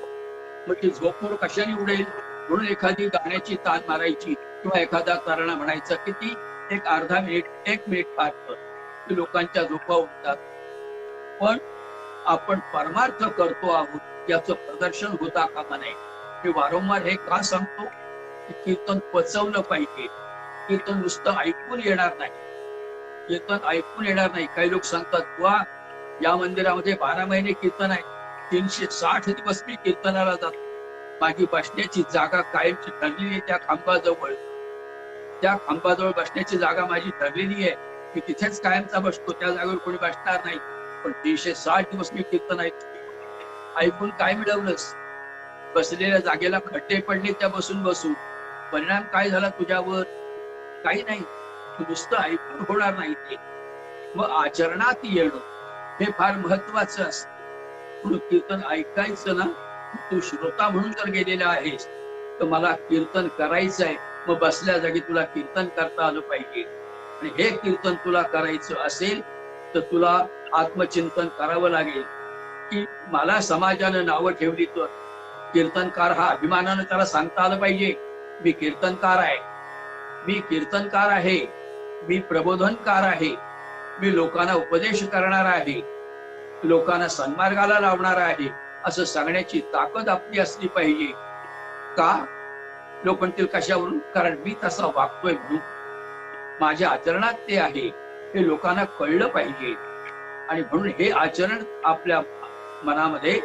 मग ती झोप कशाने उडेल? म्हणून एखादी गाण्याची तान मारायची, किंवा एखादा तरणा म्हणायचा, किती एक अर्धा मिनिट 1 मिनिट फार कर की लोकांच्या झोपा उठतात. पण आपण परमार्थ करतो आहोत याचं प्रदर्शन होता कामा नये. मी वारंवार हे का सांगतो की कीर्तन पचवलं पाहिजे. कीर्तन नुसतं ऐकून येणार नाही. कीर्तन ऐकून येणार नाही. काही लोक सांगतात वा या मंदिरामध्ये 12 महिने कीर्तन आहे, 360 दिवस मी कीर्तनाला जातो. माझी बसण्याची जागा कायमची ठरलेली आहे त्या खांबाजवळ. त्या खांबाजवळ बसण्याची जागा माझी ठरलेली आहे. मी तिथेच कायमचा बसतो. त्या जागेवर कोणी बसणार नाही. पण 360 दिवस मी कीर्तन ऐकून काय मिळवलंस? बसलेल्या जागेला खड्डे पडले त्या बसून बसून. परिणाम काय झाला तुझ्यावर? काही नाही. तू नुसतं ऐकून होणार नाही ते. मग आचरणात येणं हे फार महत्वाचं असतं. म्हणून कीर्तन ऐकायचं ना, तू श्रोता म्हणून जर गेलेला आहेस तर मला कीर्तन करायचं आहे. मग बसल्या जागी तुला कीर्तन करता आलं पाहिजे. आणि हे कीर्तन तुला करायचं असेल तर तुला आत्मचिंतन करावं लागेल की मला समाजानं नावं ठेवली तर कीर्तनकार हा अभिमानानं त्याला सांगता आलं पाहिजे मी कीर्तनकार आहे, मी कीर्तनकार आहे, मी प्रबोधनकार आहे, मी लोकांना उपदेश करणार आहे, लोकांना सन्मार्गाला लावणार आहे असं सांगण्याची ताकद आपली असली पाहिजे. का? लोक म्हणतील कशावरून? कारण मी तसा वागतोय म्हणून. माझ्या आचरणात ते आहे हे लोकांना कळलं पाहिजे. आणि म्हणून हे आचरण आपल्या मनामध्ये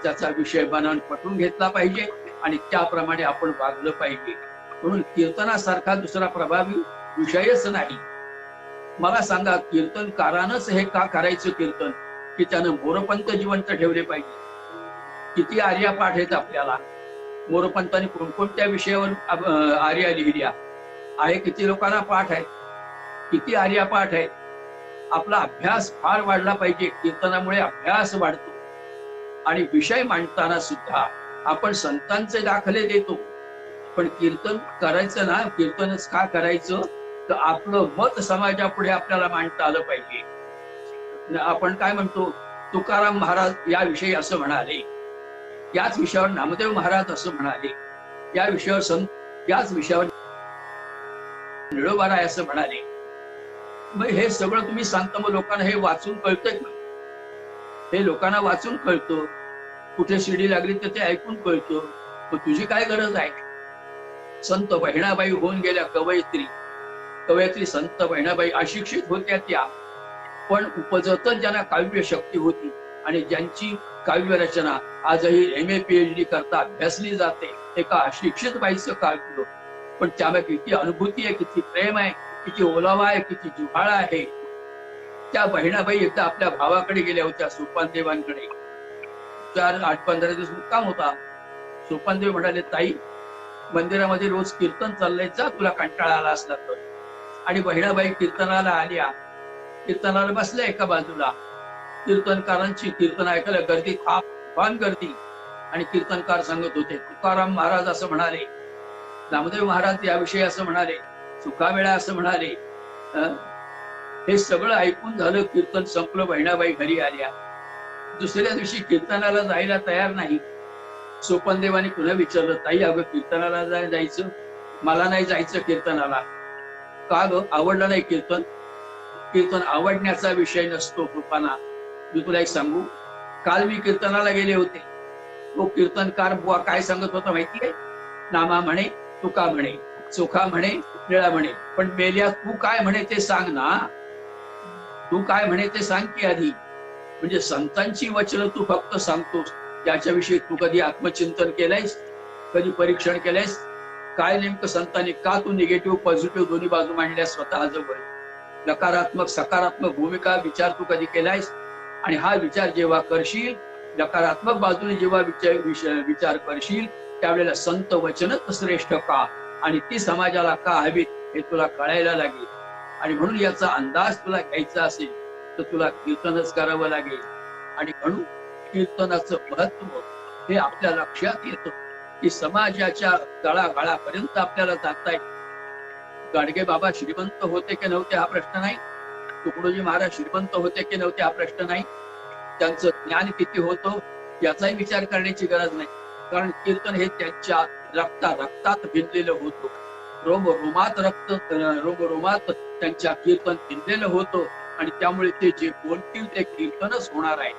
त्याचा विषय बनवून पटवून घेतला पाहिजे आणि त्याप्रमाणे आपण वागलं पाहिजे. म्हणून कीर्तनासारखा दुसरा प्रभावी विषयच नाही. मला सांगा कीर्तनकारानंच हे का करायचं कीर्तन की त्यानं मोरपंत जिवंत ठेवले पाहिजे? किती आर्या पाठ आहेत आपल्याला? मोरपंतांनी कोणकोणत्या विषयावर आर्या लिहिल्या आहे? किती लोकांना पाठ आहे? किती आर्या पाठ आहे? आपला अभ्यास फार वाढला पाहिजे. कीर्तनामुळे अभ्यास वाढतो. आणि विषय मांडताना सुद्धा आपण संतांचे दाखले देतो. पण कीर्तन करायचं ना, कीर्तनच का करायचं तर आपलं मत समाजापुढे आपल्याला मांडता आलं पाहिजे. आपण काय म्हणतो, तुकाराम महाराज याविषयी असं म्हणाले, याच विषयावर नामदेव महाराज असं म्हणाले, या विषयावर संत याच विषयावर निळोबाराय असं म्हणाले. मग हे सगळं तुम्ही सांगता, मग लोकांना हे वाचून कळतंय का? हे लोकांना वाचून कळतं. कुठे शिडी लागली तर ते ऐकून कळतं. मग तुझी काय गरज आहे? संत बहिणाबाई होऊन गेल्या कवयित्री संत बहिणाबाई अशिक्षित होत्या त्या, पण उपजतच ज्यांना काव्य शक्ती होती आणि ज्यांची काव्य रचना आजही MA PhD करता अभ्यासली जाते. एका अशिक्षित बाईचं काव्य, पण त्यामध्ये किती अनुभूती आहे, किती प्रेम आहे, किती ओलावा आहे, किती जिव्हाळा आहे. त्या बहिणाबाई एकदा आपल्या भावाकडे गेल्या होत्या, सोपानदेवांकडे. 4-8-15 दिवस मुक्काम होता. सोपानदेव म्हणाले, ताई मंदिरामध्ये रोज कीर्तन चाललंय, जा तुला कंटाळा आला असला तर. आणि बहिणाबाई कीर्तनाला आल्या. कीर्तनाला बसल्या एका बाजूला. कीर्तनकारांची कीर्तन ऐकायला गर्दी, फान गर्दी. आणि कीर्तनकार सांगत होते, तुकाराम महाराज असं म्हणाले, नामदेव महाराज याविषयी असं म्हणाले, सुखावेळा असं म्हणाले. हे सगळं ऐकून झालं. कीर्तन संपलं. बहिणाबाई घरी आल्या. दुसऱ्या दिवशी कीर्तनाला जायला तयार नाही. सोपनदेवानी पुन्हा विचारलं, ताई अगं कीर्तनाला जायचं? मला नाही जायचं कीर्तनाला. का ग? आवडलं नाही कीर्तन? कीर्तन आवडण्याचा विषय नसतो कृपाना. मी तुला एक सांगू, काल मी कीर्तनाला गेले होते. तो कीर्तनकार बुवा काय सांगत होता माहितीये? नामा म्हणे, तुका म्हणे, चोखा म्हणे, निळा म्हणे, पण मेल्या तू काय म्हणे ते सांग ना. तू काय म्हणे ते सांग की आधी. म्हणजे संतांची वचनं तू फक्त सांगतोस, त्याच्याविषयी तू कधी आत्मचिंतन केलंयस? कधी परीक्षण केलंयस? काय नेमकं संतांनी का तू निगेटिव्ह पॉझिटिव्ह दोन्ही बाजू मांडल्या स्वतःजवळ? नकारात्मक सकारात्मक भूमिका विचार तू कधी केलायस? आणि हा विचार जेव्हा करशील, नकारात्मक बाजूने जेव्हा विचार करशील, त्यावेळेला संत वचनच श्रेष्ठ का आणि ती समाजाला का हवीत हे तुला कळायला लागेल. आणि म्हणून याचा अंदाज तुला घ्यायचा असेल तर तुला कीर्तनच करावं लागेल. आणि म्हणून कीर्तनाचं महत्व हे आपल्या लक्षात येतं की समाजाच्या तळागाळापर्यंत आपल्याला जाता येईल. गाडगे बाबा श्रीमंत होते की नव्हते हा प्रश्न नाही. तुकडोजी महाराज श्रीमंत होते की नव्हते हा प्रश्न नाही. त्यांचं ज्ञान किती होतं याचाही विचार करण्याची गरज नाही. कारण कीर्तन हे त्यांच्या रक्तात भिनलेलं होतं. रोमात रोमात त्यांच्या कीर्तन भिनलेलं होतं आणि त्यामुळे ते जे बोलतील ते कीर्तनच होणार आहे,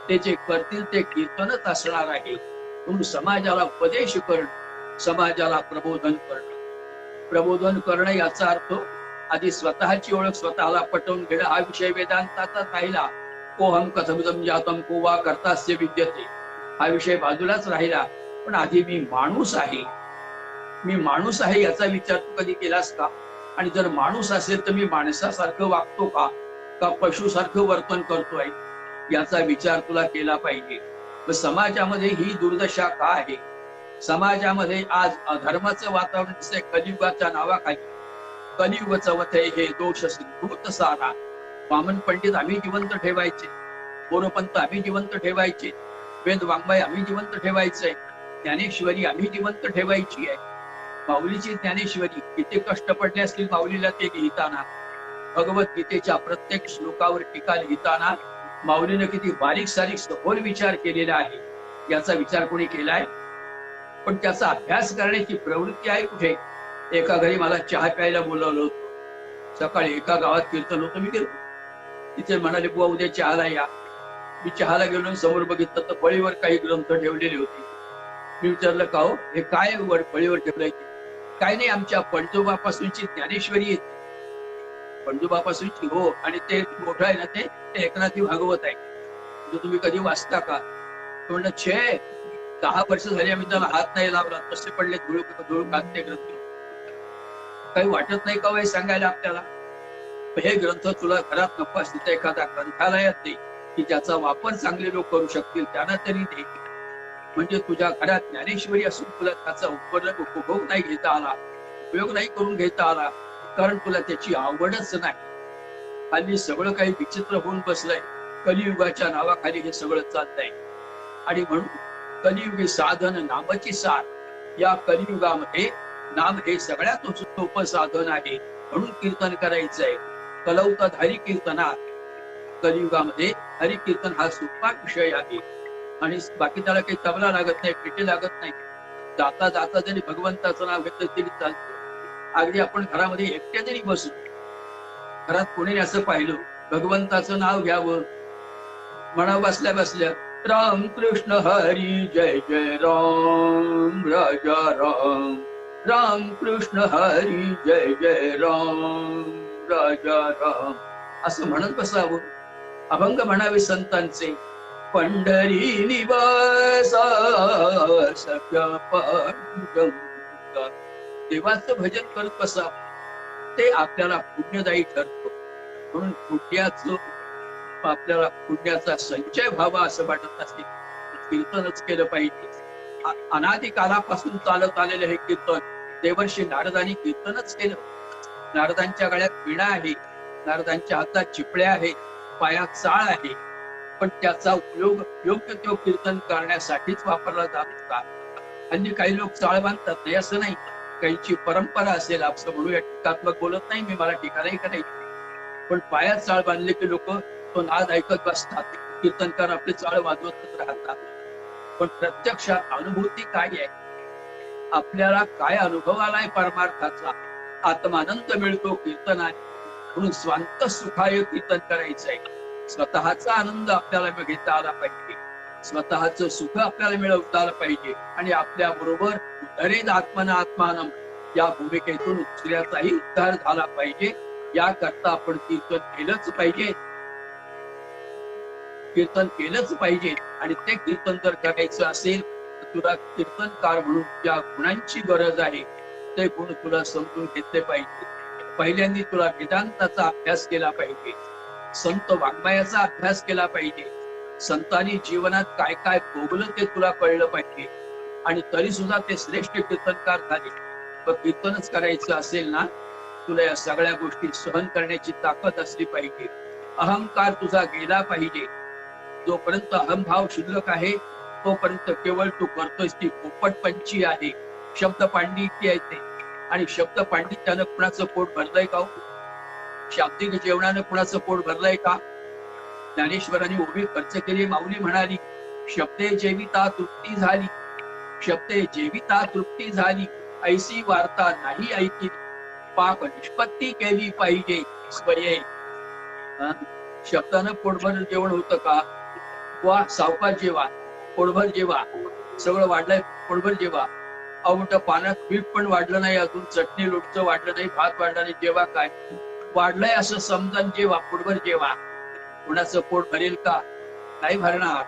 ते जे करतील ते कीर्तनच असणार आहे. म्हणून समाजाला उपदेश करणं, समाजाला प्रबोधन करणं याचा अर्थ आधी स्वतःची ओळख स्वतःला पटवून घेणं हा विषय वेदांताचा राहिला. कोहम कथमिदं जातं को वा कर्तास्य विद्यते हा विषय बाजूलाच राहिला. पण आधी मी माणूस आहे याचा विचार तू कधी केलास का? आणि जर माणूस असेल तर मी माणसासारखं वागतो का पशुसारखं वर्तन करतोय याचा विचार तुला केला पाहिजे. समाजामध्ये ही दुर्दशा का आहे? समाजामध्ये आज अधर्माचं वातावरण दिसतंय. कलियुगाच्या नावाखाली कलियुग चवथे हे दोष सिद्धूत सारा. वामन पंडित आम्ही जिवंत ठेवायचे, मोरपंत आम्ही जिवंत ठेवायचे, वेद वाङ्मय आम्ही जिवंत ठेवायचंय, ज्ञानेश्वरी आम्ही जिवंत ठेवायची आहे. माऊलीची ज्ञानेश्वरी किती कष्ट पडले असतील माऊलीला ते लिहिताना. भगवद्गीतेच्या प्रत्येक श्लोकावर टीका लिहिताना माऊलीने किती बारीक सारीक सखोल विचार केलेला आहे याचा विचार कोणी केलाय? पण त्याचा अभ्यास करण्याची प्रवृत्ती आहे कुठे? एका घरी मला चहा प्यायला बोलवलं होतं. सकाळी एका गावात कीर्तन होतं, मी गेलो. तिथे म्हणाले बुवा उद्या चहाला या. मी चहाला गेलो, समोर बघितलं तर फळीवर काही ग्रंथ ठेवलेले होते. मी विचारलं का हो हे काय वर फळीवर ठेवलंय? काय नाही, आमच्या पणजोबापासूनची ज्ञानेश्वरी येते. पणजोबापासूनची? हो. आणि ते मोठं आहे ना, ते एकनाथी भागवत आहे. म्हणजे तुम्ही कधी वाचता का? म्हणलं छे 10 वर्ष झाली आम्ही त्याला हात नाही लावला, कसे पडले धूळ खाते ग्रंथ. काही वाटत नाही का हे सांगायला आपल्याला? हे ग्रंथ तुला घरात नको असतील तर एखादा ग्रंथालयात दे की ज्याचा वापर चांगले लोक करू शकतील, त्यांना तरी दे. म्हणजे तुझ्या घरात ज्ञानेश्वरी असून तुला त्याचा उपभोग नाही घेता आला, उपयोग नाही करून घेता आला, कारण तुला त्याची आवडच नाही. हल्ली सगळं काही विचित्र होऊन बसलंय. कलियुगाच्या नावाखाली हे सगळं चाललंय. आणि म्हणून कलियुगी साधन नामाची सार. या कलियुगामध्ये नाम हे सगळ्यात सोपं साधन आहे. म्हणून कीर्तन करायचंय. कलौताधारी कीर्तनात कलियुगामध्ये हरिकीर्तन हा सोपा विषय आहे. आणि बाकी त्याला काही तबला लागत नाही, पेटे लागत नाही. जाता जाता जरी भगवंताचं नाव घेतलं तरी चालतं. अगदी आपण घरामध्ये एकट्या जरी बसलो, घरात कोणी असं पाहिलं भगवंताचं नाव घ्यावं, म्हणा बसल्या बसल्या राम कृष्ण हरी जय जय राम राजा राम, राम कृष्ण हरी जय जय राम राजा राम असं म्हणत बसावं. अभंग म्हणावे संतांचे. पंढरी निवासा सख्या पांडुरंगा. देवाचं भजन करत बसा, ते आपल्याला पुण्यदायी ठरतो. म्हणून आपल्याला पुण्याचा संचय व्हावा असं वाटत असेल कीर्तनच केलं पाहिजे. अनादी कालापासून चालत आलेलं हे कीर्तन देवर्षी नारदांनी कीर्तनच केलं. नारदांच्या गळ्यात वीणा आहे, नारदांच्या हातात चिपळ्या आहेत, पायात चाळ आहे, पण त्याचा उपयोग योग्य तो कीर्तन करण्यासाठीच वापरला जात होता. हल्ली काही लोक चाळ बांधतात, नाही असं नाही, काहींची परंपरा असेल असं म्हणूया. टीकात्मक बोलत नाही मी, मला टीकालाही करायची. पण पायात चाळ बांधले की लोक तो नाद ऐकत बसतात, कीर्तनकार आपले चाळ वाजवतच राहतात. पण प्रत्यक्षात अनुभूती काय आहे? आपल्याला काय अनुभव आलाय परमार्थाचा? आत्मानंद मिळतो कीर्तनाने. म्हणून स्वांत सुखाय कीर्तन करायचंय. स्वतःचा आनंद आपल्याला घेता आला पाहिजे, स्वतःच सुख आपल्याला मिळवता आलं पाहिजे. आणि आपल्या बरोबर उद्धरेद आत्मना आत्मानम या भूमिकेतून दुसऱ्याचाही उद्धार झाला पाहिजे. याकरता आपण कीर्तन केलंच पाहिजे, कीर्तन केलंच पाहिजे. आणि ते कीर्तन जर करायचं असेल तर तुला कीर्तनकार म्हणून ज्या गुणांची गरज आहे ते गुण तुला समजून घेतले पाहिजे. पहिल्यांदा तुला वेदांताचा अभ्यास केला पाहिजे, संत वाङ्मयाचा अभ्यास केला पाहिजे, संतांनी जीवनात काय काय भोगलं ते तुला कळलं पाहिजे. आणि तरी सुद्धा ते श्रेष्ठ कीर्तनकार झाले. पण कीर्तनच करायचं असेल ना, तुला या सगळ्या गोष्टी सहन करण्याची ताकद असली पाहिजे. अहंकार तुझा गेला पाहिजे. जोपर्यंत अहंभाव शिल्लक आहे तोपर्यंत केवळ तू करतोयस ती पोपटपंची आहे, शब्द पांडित्य आहे ते. आणि शब्द पांडित्यानं कुणाचं पोट भरलंय का? शाब्दिक जेवणानं कुणाचं पोट भरलंय का? ज्ञानेश्वरांनी उभी खर्च केली. माऊली म्हणाली शब्दे जेविता तृप्ती झाली, शब्दे जेविता तृप्ती झाली. ऐसी वार्ता नाही ऐकी, पाक निष्पत्ती केली पाहिजे स्वये. हा? शब्दानं पोटभर जेवण होतं का? वा सावकाश जेवा, पोटभर जेवा, सगळं वाढलंय पोटभर जेवा. अवघड पाण्यात मीठ पण वाढलं नाही, अजून चटणी लोणचं वाढलं नाही, भात वाढला नाही, जेवा काय वाढलंय असं समजून जेवा, पोटभर जेवा. कुणाचं पोट भरेल का? नाही भरणार.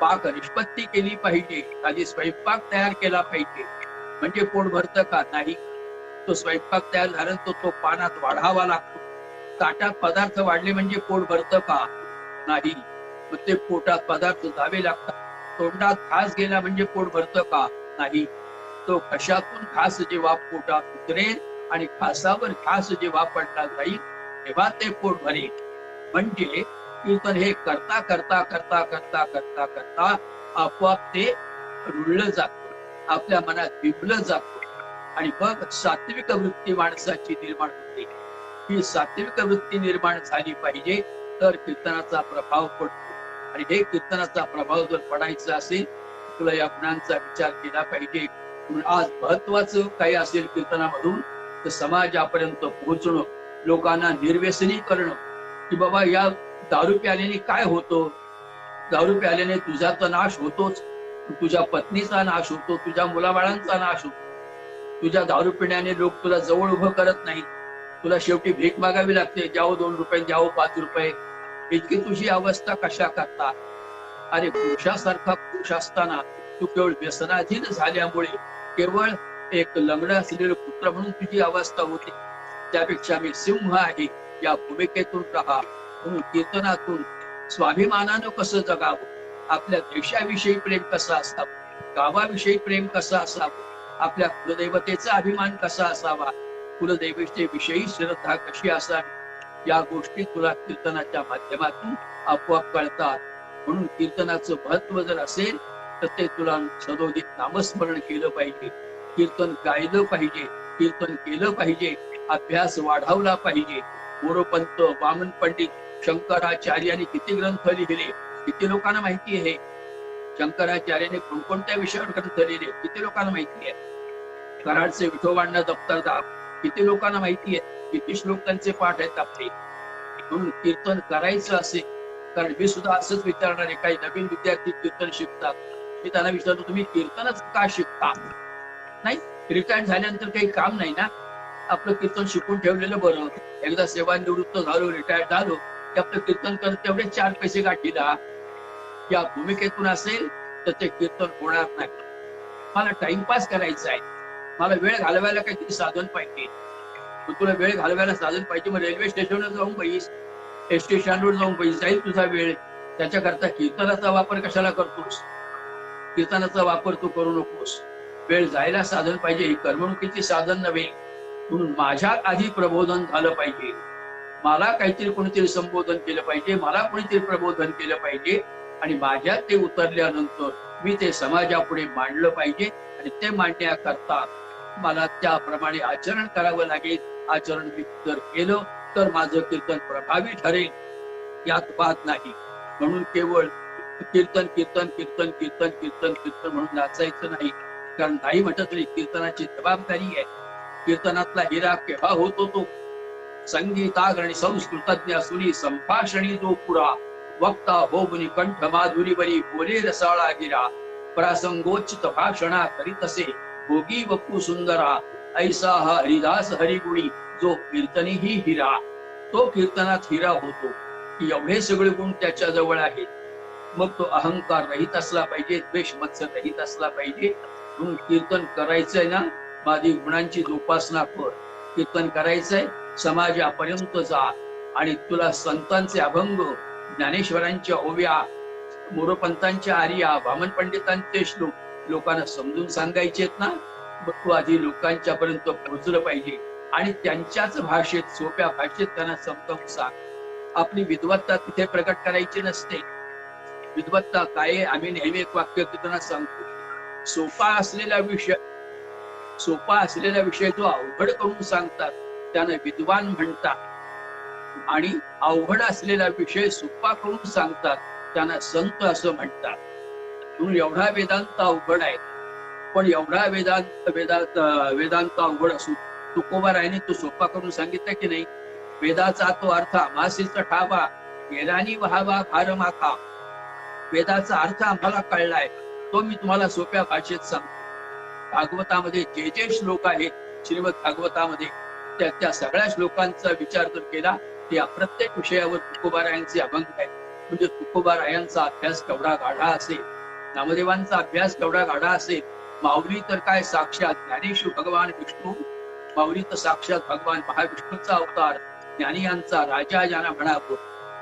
पाक निष्पत्ती केली पाहिजे, आधी स्वयंपाक तयार केला पाहिजे, म्हणजे पोट भरतं का? नाही. तो स्वयंपाक तयार झाल्यानंतर तो पानात वाढावा लागतो. ताटात पदार्थ वाढले म्हणजे पोट भरतं का? नाही. मग ते पोटात पदार्थ जावे लागतात. तोंडात घास गेला म्हणजे पोट भरतं का? नाही. तो कशातून घास जेव्हा पोटात उतरेल आणि घासावर घास जेव्हा पडला जाईल तेव्हा ते पोट भरेल. म्हणजे कीर्तन हे करता करता करता करता करता करता आपोआप ते रुळलं जातं, आपल्या मनात बिंबलं जातं आणि मग सात्विक वृत्ती माणसाची निर्माण होते. ही सात्विक वृत्ती निर्माण झाली पाहिजे तर कीर्तनाचा प्रभाव पडतो. आणि हे कीर्तनाचा प्रभाव जर पडायचा असेल तुला या गुणांचा विचार केला पाहिजे. आज महत्वाचं काही असेल कीर्तनामधून तर समाजापर्यंत पोहोचणं, लोकांना निर्व्यसनी करणं, की बाबा या दारू प्याल्याने काय होतं? दारू प्याल्याने तुझा तर नाश होतोच, तुझ्या पत्नीचा नाश होतो, तुझ्या मुलाबाळांचा नाश होतो. तुझ्या दारू पिण्याने लोक तुला जवळ उभं करत नाहीत, तुला शेवटी भीक मागावी लागते, जाओ 2 रुपये, जाओ 5 रुपये. इतकी तुझी अवस्था कशा करता? अरे पुरुषासारखा पुरुष असताना तू केवळ व्यसनाधीन झाल्यामुळे केवळ एक लंगडा असलेलं पुत्र म्हणून तुझी अवस्था होती. त्यापेक्षा मी सिंह आहे या भूमिकेतून राहा. म्हणून कीर्तनातून स्वाभिमानानं कसं जगावं, आपल्या देशाविषयी प्रेम कसं असावं, गावाविषयी प्रेम कसं असावं, आपल्या कुलदैवतेचा अभिमान कसा असावा, कुलदैवतेविषयी श्रद्धा कशी असावी, या गोष्टी तुला कीर्तनाच्या माध्यमातून आपोआप कळतात. म्हणून कीर्तनाचं महत्व जर असेल तर ते तुला सदोदित नामस्मरण केलं पाहिजे, कीर्तन गायलं पाहिजे, कीर्तन केलं पाहिजे, अभ्यास वाढवला पाहिजे. मोरोपंत, वामन पंडित, शंकराचार्यांनी किती ग्रंथ लिहिले, किती लोकांना माहिती आहे? शंकराचार्याने कोणकोणत्या विषयावर ग्रंथ लिहिले किती लोकांना माहिती आहे? कराडचे विठोबांना दप्तरदार किती लोकांना माहिती आहे? किती श्लोक त्यांचे पाठ आहेत आपले. म्हणून कीर्तन करायचं असेल, कारण मी सुद्धा असंच विचारणार आहे, काही नवीन विद्यार्थी कीर्तन शिकतात, मी त्यांना विचारतो तुम्ही कीर्तनच का शिकता? नाही, रिटायर्ड झाल्यानंतर काही काम नाही ना, आपलं कीर्तन शिकून ठेवलेलं बरं. एकदा सेवानिवृत्त झालो, रिटायर्ड झालो की आपलं कीर्तन करत तेवढे 4 पैसे गाठीला. या भूमिकेतून असेल तर ते कीर्तन होणार नाही. मला टाइमपास करायचा आहे, मला वेळ घालवायला काहीतरी साधन पाहिजे. मग तुला वेळ घालवायला साधन पाहिजे, मग रेल्वे स्टेशनवर जाऊन बैस, एसटी स्टँडवर जाऊन बैस, जाईल तुझा वेळ. त्याच्याकरता कीर्तनाचा वापर कशाला करतोस? कीर्तनाचा वापर तू करू नकोस. वेळ जायला साधन पाहिजे, ही करमणुकीची साधन नव्हे. म्हणून माझ्यात आधी प्रबोधन झालं पाहिजे, मला काहीतरी कोणीतरी संबोधन केलं पाहिजे, मला कोणीतरी प्रबोधन केलं पाहिजे आणि माझ्यात ते उतरल्यानंतर मी ते समाजापुढे मांडलं पाहिजे. आणि ते मांडण्याकरता मला त्याप्रमाणे आचरण करावं लागेल. आचरण मी जर केलं तर माझं कीर्तन प्रभावी ठरेल, यात बात नाही. म्हणून केवळ कीर्तन कीर्तन कीर्तन कीर्तन कीर्तन कीर्तन म्हणून नाचायचं नाही, कारण नाही म्हटलं तरी कीर्तनाची जबाबदारी आहे. कीर्तनातला हिरा केव्हा होतो तो संगीताग्रणी संस्कृतज्ञ सुनी संभाषणी जो पुरा वक्ता हो मुनी कंठ माधुरी बरी बोले रसाळा गिरा प्रासंगोचित भाषणा करीत असे भोगी वपू सुंदरा ऐसा हा हरिदास हरिगुणी जो कीर्तनी ही हिरा. तो कीर्तनात हिरा होतो की एवढे सगळे गुण त्याच्या जवळ आहेत. मग तो अहंकार रहित असला पाहिजे, द्वेष मत्सर रहित असला पाहिजे. म्हणून कीर्तन करायचंय ना, माझी गुणांची जोपासना कर. कीर्तन करायचंय, समाजापर्यंत जा आणि तुला संतांचे अभंग, ज्ञानेश्वरांच्या ओव्या, मोरोपंतांच्या आर्या, वामन पंडितांचे श्लोक लोकांना समजून सांगायचे ना, मग तू आधी लोकांच्या पर्यंत पोहोचलं पाहिजे आणि त्यांच्याच भाषेत, सोप्या भाषेत त्यांना समजावून सांग. आपली विद्वत्ता तिथे प्रकट करायची नसते. विद्वत्ता काय? आम्ही नेहमी एक वाक्य कीर्तनात सांगतो, सोपा असलेला विषय जो अवघड करून सांगतात त्यानं विद्वान म्हणतात आणि अवघड असलेला विषय सोपा करून सांगतात त्यांना संत असं म्हणतात. म्हणून एवढा वेदांत अवघड आहे, पण एवढा वेदांत अवघड असून तुकोबारायांनी तो सोपा करून सांगितलं की नाही. वेदाचा तो अर्थ मासीचा ठावा गेरानी व्हावा भार माथा. वेदाचा अर्थ आम्हाला कळलाय, तो मी तुम्हाला सोप्या भाषेत सांगतो. भागवतामध्ये जे जे श्लोक आहेत श्रीमद भागवतामध्ये, त्या सगळ्या श्लोकांचा विचार जर केला या प्रत्येक विषयावर तुकोबारायांचे अभंग आहेत. म्हणजे तुकोबारायांचा अभ्यास केवढा गाढा असेल, नामदेवांचा अभ्यास केवढा गाढा असेल. माऊली तर काय साक्षात ज्ञानेश्वर भगवान विष्णू, माऊली तर साक्षात भगवान महाविष्णूचा अवतार, ज्ञानियांचा राजा ज्यांना म्हणावं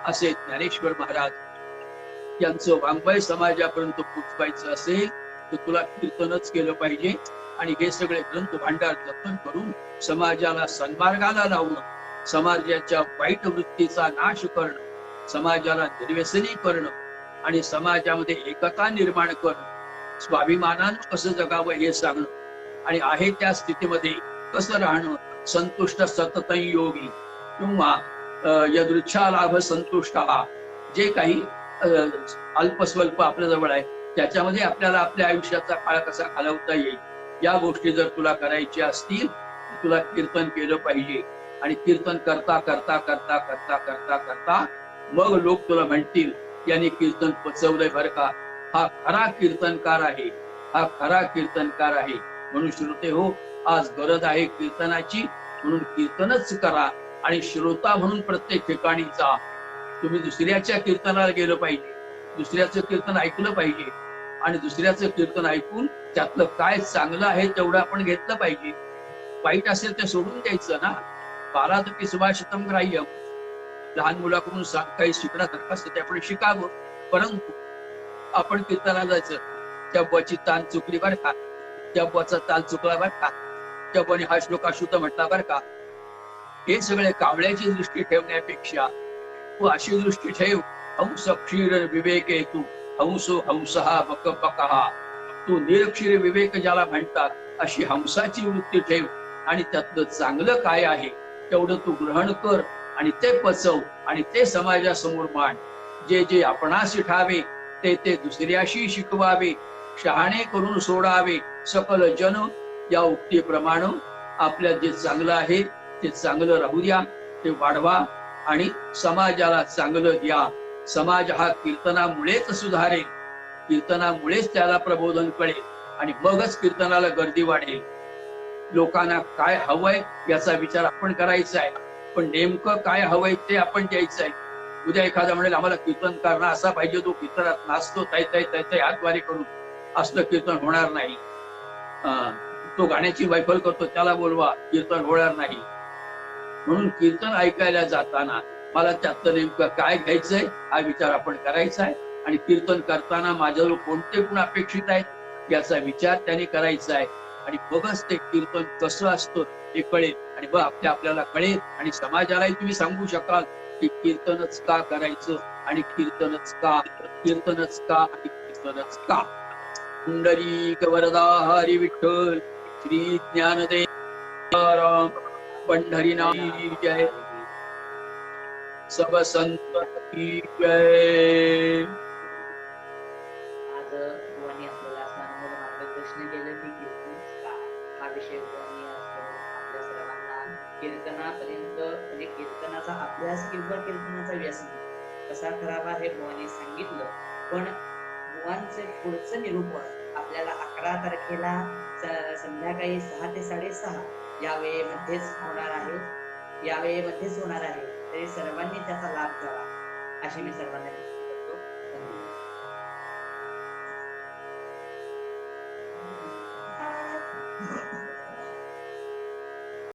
असे ज्ञानेश्वर महाराज यांचं वाङ्मय समाजापर्यंत पोचवायचं असेल तर तुला कीर्तनच केलं पाहिजे. आणि हे सगळे ग्रंथ भांडार जतन करून समाजाला सन्मार्गाला लावणं, समाजाच्या वाईट वृत्तीचा नाश करणं, समाजाला निर्व्यसनी करणं आणि समाजामध्ये एकता निर्माण करणं, स्वाभिमानानं कसं जगावं हे सांगणं आणि आहे त्या स्थितीमध्ये कसं राहणं, संतुष्ट सतत योगी किंवा यदृच्छा लाभ संतुष्ट, जे काही अल्पस्वल्प आपल्या जवळ आहे त्याच्यामध्ये आपल्याला आपल्या आयुष्याचा काळ कसा घालवता येईल, या गोष्टी जर तुला करायच्या असतील तर तुला कीर्तन केलं पाहिजे. आणि कीर्तन करता करता करता करता करता करता मग लोक तुला म्हणतील यांनी कीर्तन पचवलंय बरं का, हा खरा कीर्तनकार आहे, हा खरा कीर्तनकार आहे. म्हणून श्रोते हो, आज गरज आहे कीर्तनाची, म्हणून कीर्तनच करा. आणि श्रोता म्हणून प्रत्येक ठिकाणी जा. तुम्ही दुसऱ्याच्या कीर्तनाला गेलं पाहिजे, दुसऱ्याचं कीर्तन ऐकलं पाहिजे आणि दुसऱ्याचं कीर्तन ऐकून त्यातलं काय चांगलं आहे तेवढं आपण घेतलं पाहिजे. वाईट असेल ते सोडून द्यायचं ना. बालादपी सुभाषितम ग्राह्य, लहान मुलाकडून काही शिकण्यासारखं असतं ते आपण शिकावं. परंतु आपण कीर्तनाला जायचं, त्या बुवाची तान चुकली बरं का, त्या बुवाचा ताल चुकला बरं का, त्या बुवाने हा श्लोक अशुद्ध म्हटला बरं का, हे सगळे कावळ्याची दृष्टी ठेवण्यापेक्षा तू अशी दृष्टी ठेव, हंस क्षीर विवेक तू हंसो हंसहा बक बकहा. तू निरक्षीर विवेक ज्याला म्हणतात अशी हंसाची वृत्ती ठेव आणि त्यातलं चांगलं काय आहे तेवढं तू ग्रहण कर आणि ते पचव आणि ते समाजासमोर मांड. जे जे आपणाशी ठावे ते ते दुसऱ्याशी शिकवावे, शहाणे करून सोडावे सकल जन. या उक्तीप्रमाणे आपल्या जे चांगलं आहे ते चांगलं राहू द्या, ते वाढवा आणि समाजाला चांगलं द्या. समाज हा कीर्तनामुळेच सुधारेल, कीर्तनामुळेच त्याला प्रबोधन कळेल आणि मगच कीर्तनाला गर्दी वाढेल. लोकांना काय हवंय याचा विचार आपण करायचा आहे, पण नेमकं काय हवंय ते आपण द्यायचं आहे. उद्या एखादा म्हणेल आम्हाला कीर्तन करणं असा पाहिजे, तो कीर्तनात नाचतो तै तै तै तै हातवारी करून, असलं कीर्तन होणार नाही. तो गाण्याची मैफल करतो त्याला बोलवा, कीर्तन होणार नाही. म्हणून कीर्तन ऐकायला जाताना मला त्यातलं नेमकं काय घ्यायचंय हा विचार आपण करायचा आहे. आणि कीर्तन करताना माझ्याजवळ कोणते गुण अपेक्षित आहेत याचा विचार त्याने करायचा आहे. आणि मगच ते कीर्तन कसं असतं हे कळेल आणि मग आपल्याला कळेल आणि समाजालाही तुम्ही सांगू शकाल की कीर्तनच का करायचं आणि कीर्तनच का, कीर्तनच का आणि कीर्तनच का. पुंडरीक वरदा हरी विठ्ठल श्री ज्ञानदेव पंढरीनाथ जय. सब संत की जय. आज बुवांनी आपल्याला अनुभव मार्गदर्शन केलं की कीर्तन का हा विषय बुवांनी आपल्या सर्वांना कीर्तनापर्यंत म्हणजे कीर्तनाचा अभ्यास किंवा कीर्तनाचा व्यास कसा करावा हे बुवांनी सांगितलं. पण बुवांचे पुढचं निरूपण आपल्याला 11 तारखेला संध्याकाळी 6 ते 6:30 या वेळेमध्येच होणार आहे, या वेळेमध्येच होणार आहे. तरी सर्वांनी त्याचा लाभ घ्यावा अशी मी सर्वांना विनंती करतो. धन्यवाद.